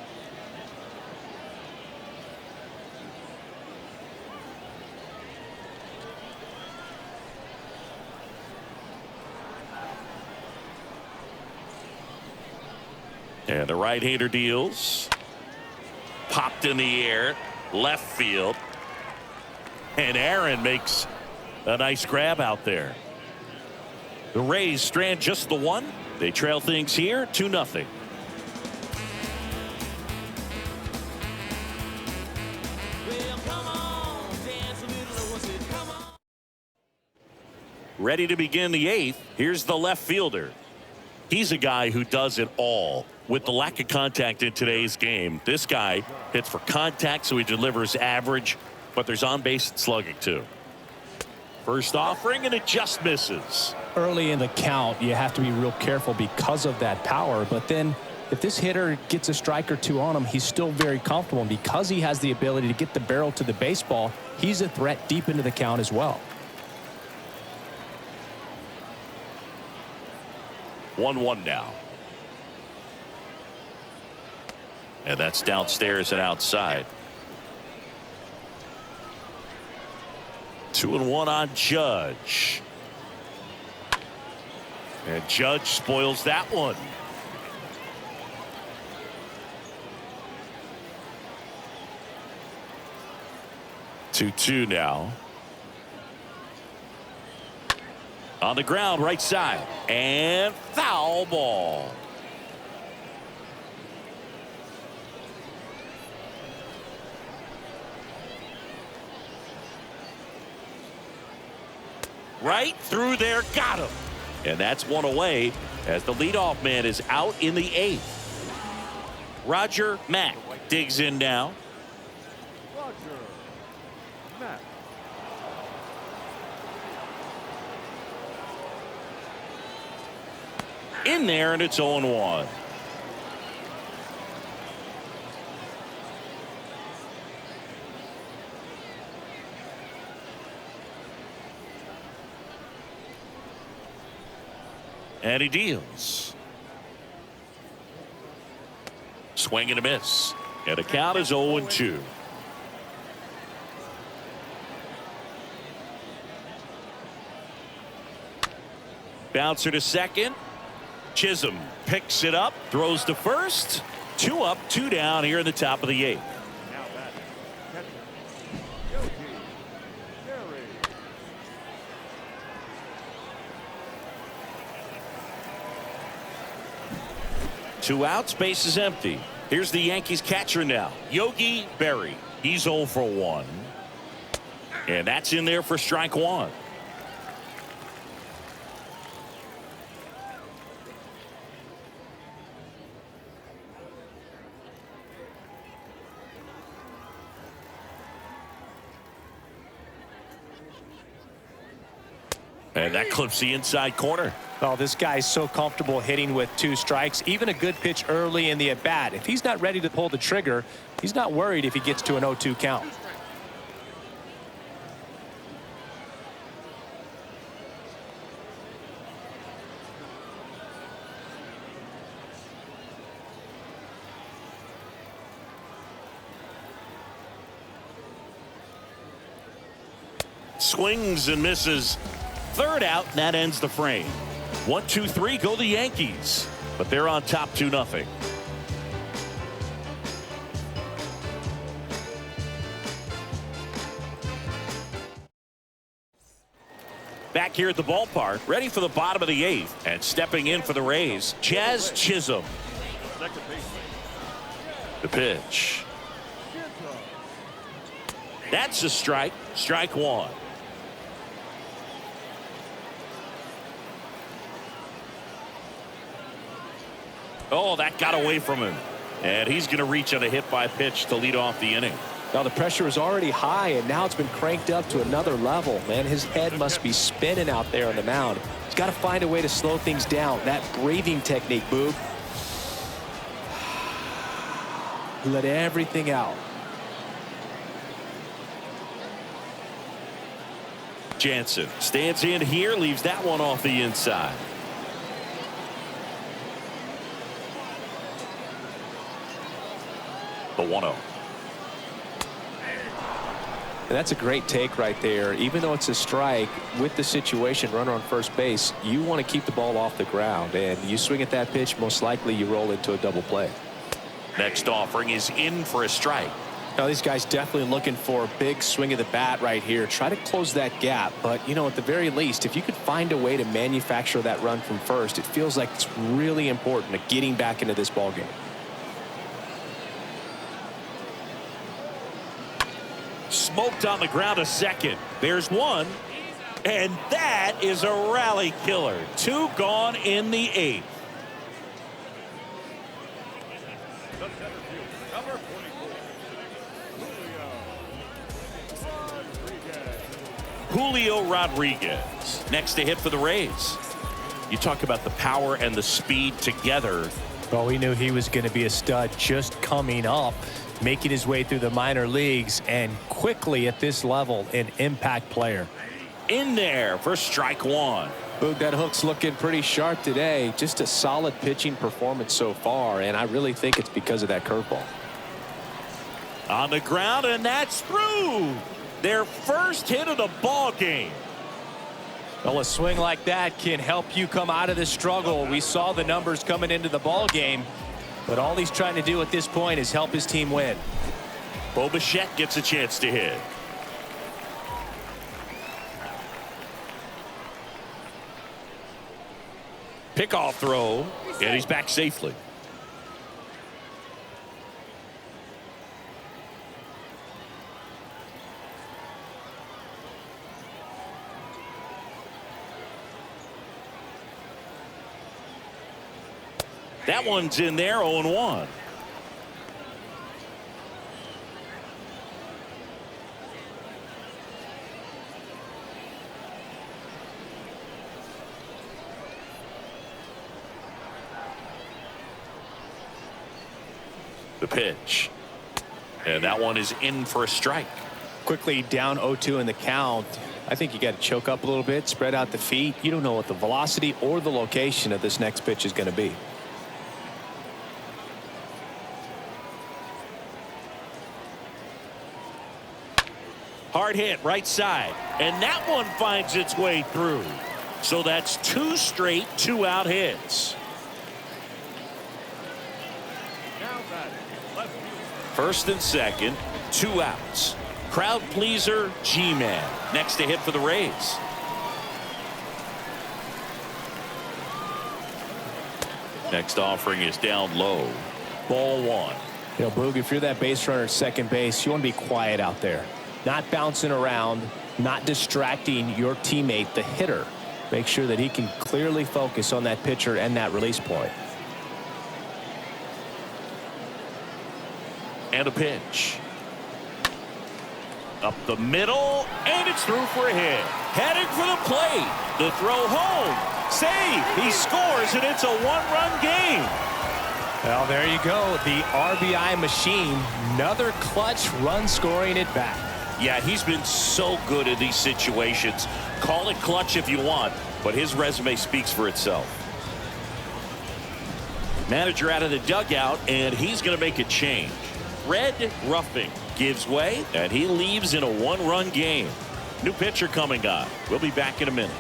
And the right-hander deals. Popped in the air, left field. And Aaron makes a nice grab out there. The Rays strand just the one. They trail things here 2-0. Ready to begin the eighth. Here's the left fielder. He's a guy who does it all. With the lack of contact in today's game, this guy hits for contact, so he delivers average, but there's on-base slugging too. First offering, and it just misses.
Early in the count, you have to be real careful because of that power. But then if this hitter gets a strike or two on him, he's still very comfortable. And because he has the ability to get the barrel to the baseball, he's a threat deep into the count as well.
1-1 now. And that's downstairs and outside. 2-1 on Judge. And Judge spoils that one. Two now. On the ground, right side. And foul ball. Right through there, got him. And that's one away as the leadoff man is out in the eighth. Roger Mack digs in now.
Roger Mack.
In there, and it's 0-1. And he deals. Swing and a miss. And the count is 0-2. Bouncer to second. Chisholm picks it up, throws to first. 2 up, 2 down here in the top of the eighth.
Now batting, catcher, Yankees Rays.
2 outs, base is empty. Here's the Yankees catcher now, Yogi Berra. He's 0 for 1. And that's in there for strike one. And that clips the inside corner.
Oh, this guy's so comfortable hitting with 2 strikes. Even a good pitch early in the at-bat. If he's not ready to pull the trigger, he's not worried if he gets to an 0-2 count.
Swings and misses. 3rd out, and that ends the frame. 1, 2, 3, go the Yankees. But they're on top 2-0. Back here at the ballpark, ready for the bottom of the 8th. And stepping in for the Rays, Jazz Chisholm.
Second baseman.
The pitch. That's a strike. Strike one. Oh, that got away from him. And he's going to reach on a hit by pitch to lead off the inning.
Now the pressure is already high, and now it's been cranked up to another level. Man, his head must be spinning out there on the mound. He's got to find a way to slow things down. That breathing technique, Boog. Let everything out.
Jansen stands in here, leaves that one off the inside. The 1-0.
And that's a great take right there. Even though it's a strike, with the situation, runner on first base, you want to keep the ball off the ground. And you swing at that pitch, most likely you roll into a double play.
Next offering is in for a strike.
Now these guys definitely looking for a big swing of the bat right here. Try to close that gap. But, you know, at the very least, if you could find a way to manufacture that run from first, it feels like it's really important to getting back into this ball game.
Smoked on the ground a second. There's one. And that is a rally killer. 2 gone in the 8th.
The center fielder, number 44,
Julio Rodriguez next to hit for the Rays. You talk about the power and the speed together.
Well, we knew he was going to be a stud just coming up, making his way through the minor leagues, and quickly at this level, an impact player.
In there for strike 1.
Boog, that hook's looking pretty sharp today. Just a solid pitching performance so far, and I really think it's because of that curveball.
On the ground, and that's through. Their first hit of the ball game.
Well, a swing like that can help you come out of the struggle. We saw the numbers coming into the ball game, but all he's trying to do at this point is help his team win.
Bo Bichette gets a chance to hit. Pickoff throw, and he's back safely. That one's in there, 0-1. The pitch. And that one is in for a strike.
Quickly down 0-2 in the count. I think you got to choke up a little bit, spread out the feet. You don't know what the velocity or the location of this next pitch is going to be.
Hard hit right side, and that one finds its way through. So that's 2 straight 2-out hits.
now batting, left field.
First and second, 2 outs. Crowd pleaser, G-Man next to hit for the Rays. Next offering is down low. Ball 1.
You know, Boog, if you're that base runner at second base, you want to be quiet out there. Not bouncing around, not distracting your teammate, the hitter. Make sure that he can clearly focus on that pitcher and that release point.
And a pitch. Up the middle, and it's through for a hit. Heading for the plate. The throw home. Save. He scores, and it's a 1-run game.
Well, there you go. The RBI machine. Another clutch run scoring at bat.
Yeah, he's been so good in these situations. Call it clutch if you want, but his resume speaks for itself. Manager out of the dugout, and he's going to make a change. Red Ruffing gives way, and he leaves in a 1-run game. New pitcher coming on. We'll be back in a minute.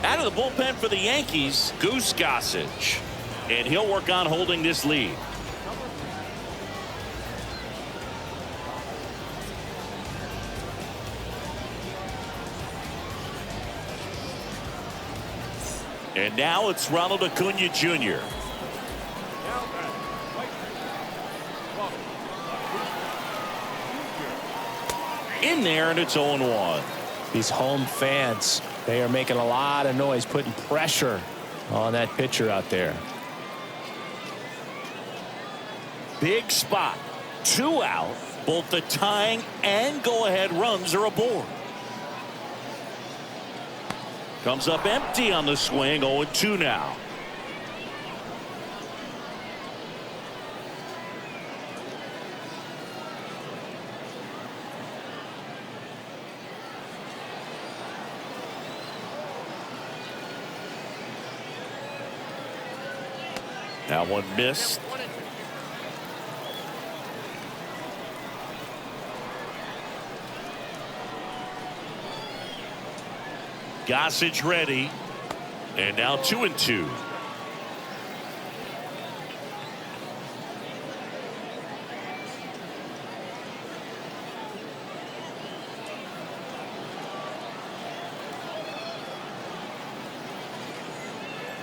Out of the bullpen for the Yankees, Goose Gossage. And he'll work on holding this lead. And now it's Ronald Acuna Jr.
Now batting, right field, Ruffing.
In there, and it's 0-1.
These home fans, they are making a lot of noise, putting pressure on that pitcher out there.
Big spot. 2 out. Both the tying and go-ahead runs are aboard. Comes up empty on the swing. 0-2 now. Now one missed.
Count 1-2.
Gossage ready. And now 2-2.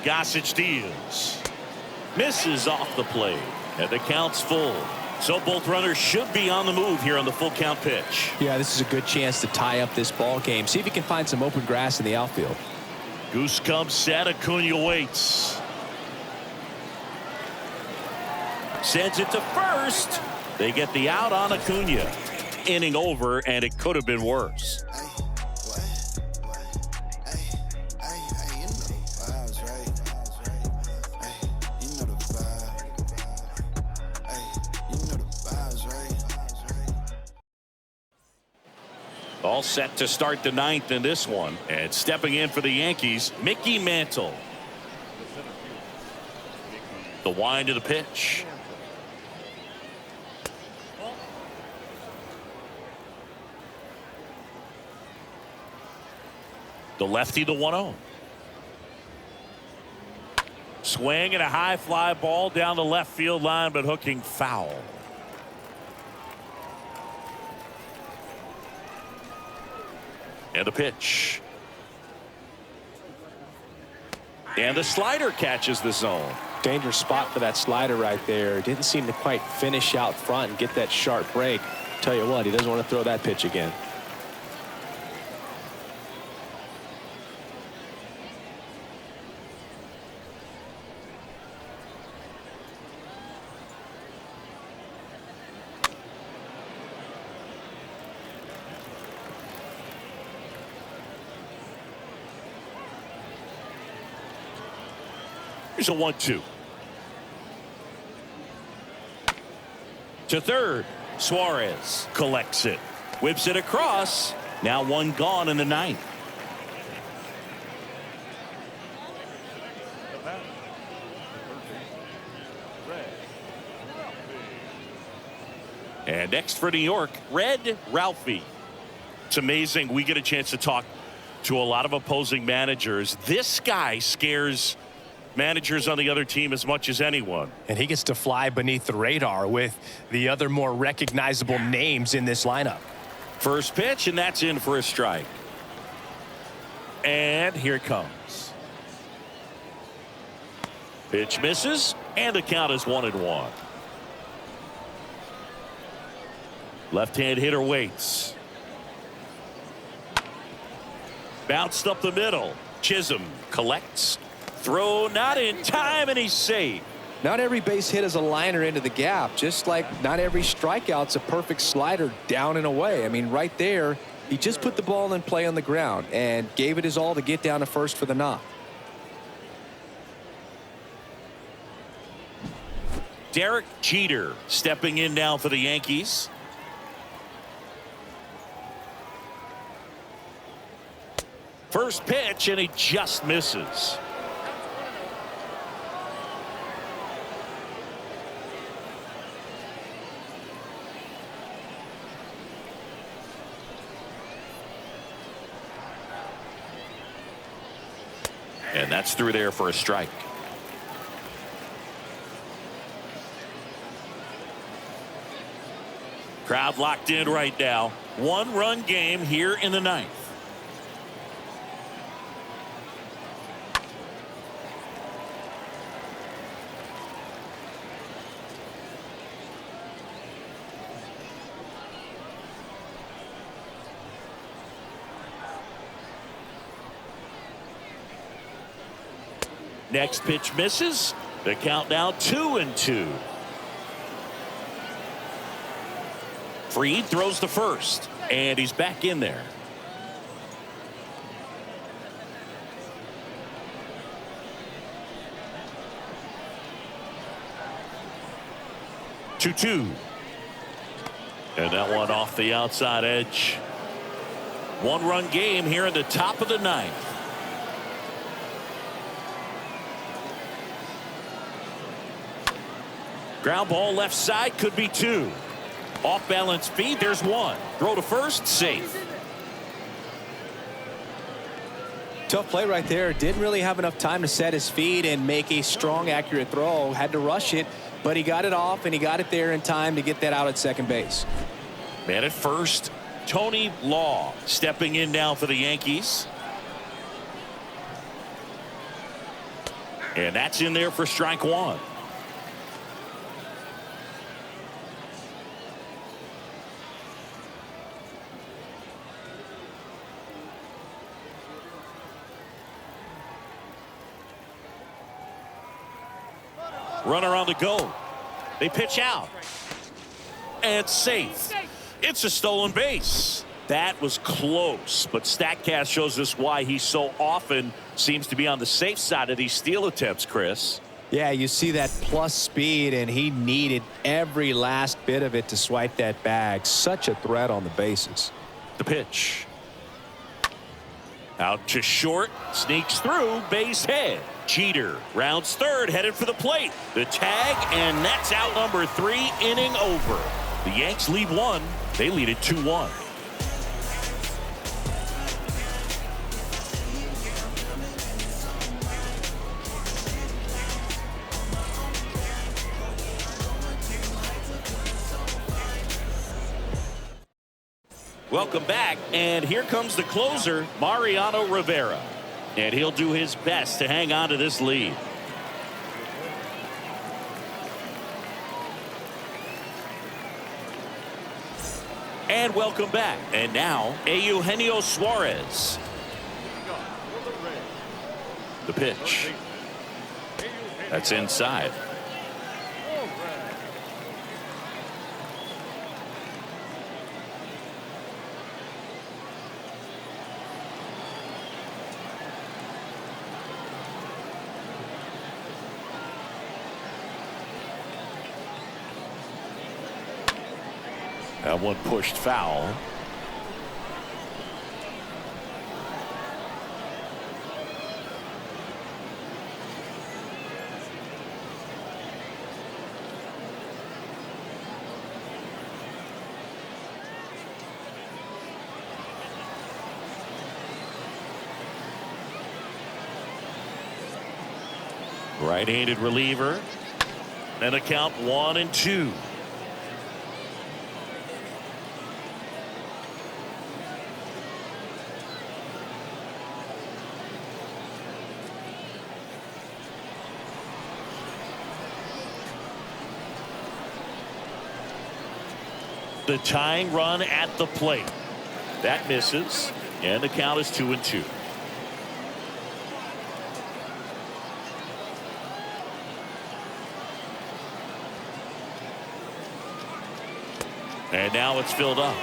Gossage deals. Misses off the plate. And the count's full. So both runners should be on the move here on the full count pitch.
Yeah, this is a good chance to tie up this ball game. See if you can find some open grass in the outfield.
Goose comes set. Acuna waits. Sends it to first. They get the out on Acuna. Inning over, and it could have been worse. All set to start the ninth in this one. And stepping in for the Yankees, Mickey Mantle. The wind of the pitch. The lefty, the 1-0. Swing and a high fly ball down the left field line, but hooking foul. And the pitch. And the slider catches the zone.
Dangerous spot for that slider right there. Didn't seem to quite finish out front and get that sharp break. Tell you what, he doesn't want to throw that pitch again.
Here's a 1-2. To third. Suarez collects it. Whips it across. Now one gone in the ninth.
The batter, the third baseman, Ruffing.
And next for New York, Red Ralphie. It's amazing. We get a chance to talk to a lot of opposing managers. This guy scares managers on the other team as much as anyone.
And he gets to fly beneath the radar with the other more recognizable names in this lineup.
First pitch, and that's in for a strike. And here it comes. Pitch misses, and the count is 1-1. Left-hand hitter waits. Bounced up the middle. Chisholm collects. Throw not in time, and he's safe.
Not every base hit is a liner into the gap, just like not every strikeout's a perfect slider down and away. I mean, right there, he just put the ball in play on the ground and gave it his all to get down to first for the knock.
Derek Jeter stepping in now for the Yankees. First pitch, and he just misses. And that's through there for a strike. Crowd locked in right now. One-run game here in the ninth. Next pitch misses. The count now 2-2. Fried throws to first, and he's back in there. Two. And that one off the outside edge. One-run game here in the top of the ninth. Ground ball left side, could be 2. Off balance speed, there's 1. Throw to first, safe.
Tough play right there. Didn't really have enough time to set his feet and make a strong, accurate throw. Had to rush it, but he got it off, and he got it there in time to get that out at second base.
Man at first, Tony Law stepping in now for the Yankees. And that's in there for strike 1. Runner on the go. They pitch out. And safe. It's a stolen base. That was close, but StatCast shows us why he so often seems to be on the safe side of these steal attempts, Chris.
Yeah, you see that plus speed, and he needed every last bit of it to swipe that bag. Such a threat on the bases.
The pitch. Out to short, sneaks through, base hit. Jeter rounds third, headed for the plate. The tag, and that's out number 3, inning over. The Yanks lead 1. They lead it 2-1. Welcome back, and here comes the closer, Mariano Rivera. And he'll do his best to hang on to this lead. And welcome back. And now, Eugenio Suarez. The pitch. That's inside. That one pushed foul. Right-handed reliever. And a count 1-2. The tying run at the plate. That misses, and the count is 2-2. And now it's filled up.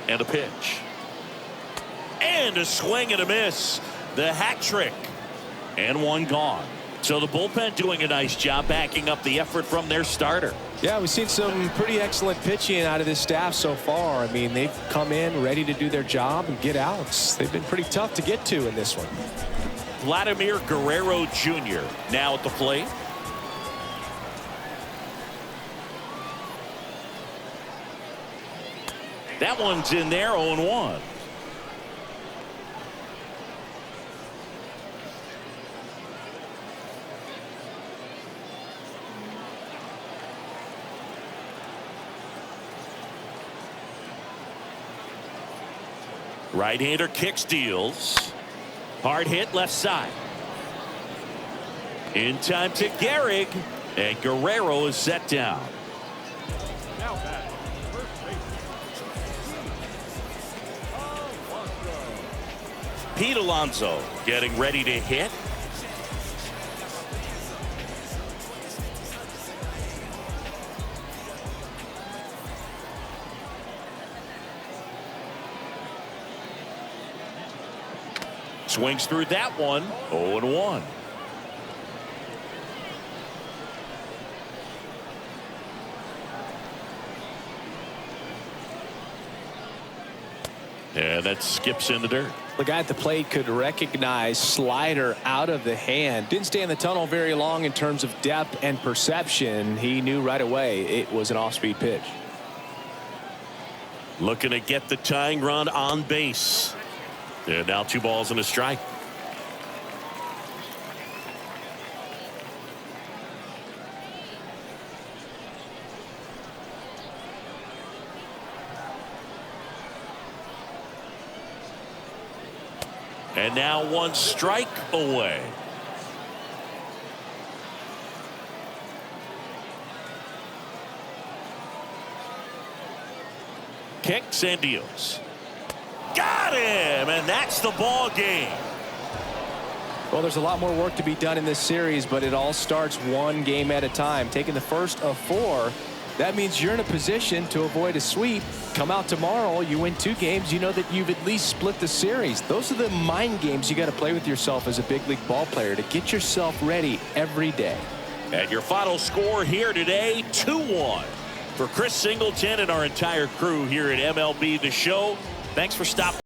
And a pitch. And a swing and a miss. The hat trick. And one gone. So the bullpen doing a nice job backing up the effort from their starter.
Yeah, we've seen some pretty excellent pitching out of this staff so far. I mean, they've come in ready to do their job and get outs. They've been pretty tough to get to in this one.
Vladimir Guerrero Jr. now at the plate. That one's in there, 0-1. Right-hander kicks, deals. Hard hit left side. In time to Gehrig, and Guerrero is set down.
Now back, first base.
Pete Alonso getting ready to hit. Swings through that one. 0-1. And that skips in the dirt.
The guy at the plate could recognize slider out of the hand. Didn't stay in the tunnel very long in terms of depth and perception. He knew right away it was an off-speed pitch.
Looking to get the tying run on base. And now 2 balls and a strike. And now 1 strike away. Kicks and deals. Got him, and that's the ball game.
Well, there's a lot more work to be done in this series, but it all starts 1 game at a time. Taking the first of 4, that means you're in a position to avoid a sweep. Come out tomorrow, you win 2 games, you know that you've at least split the series. Those are the mind games you got to play with yourself as a big league ball player to get yourself ready every day.
And your final score here today, 2-1. For Chris Singleton and our entire crew here at MLB The Show, thanks for stopping.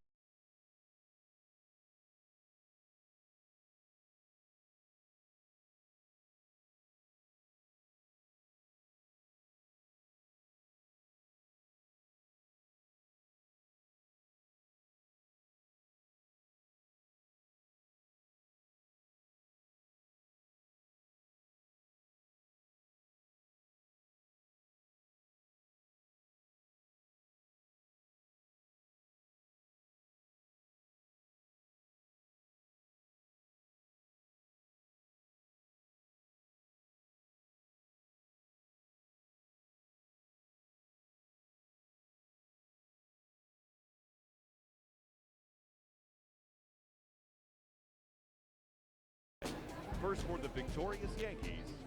First for the victorious Yankees,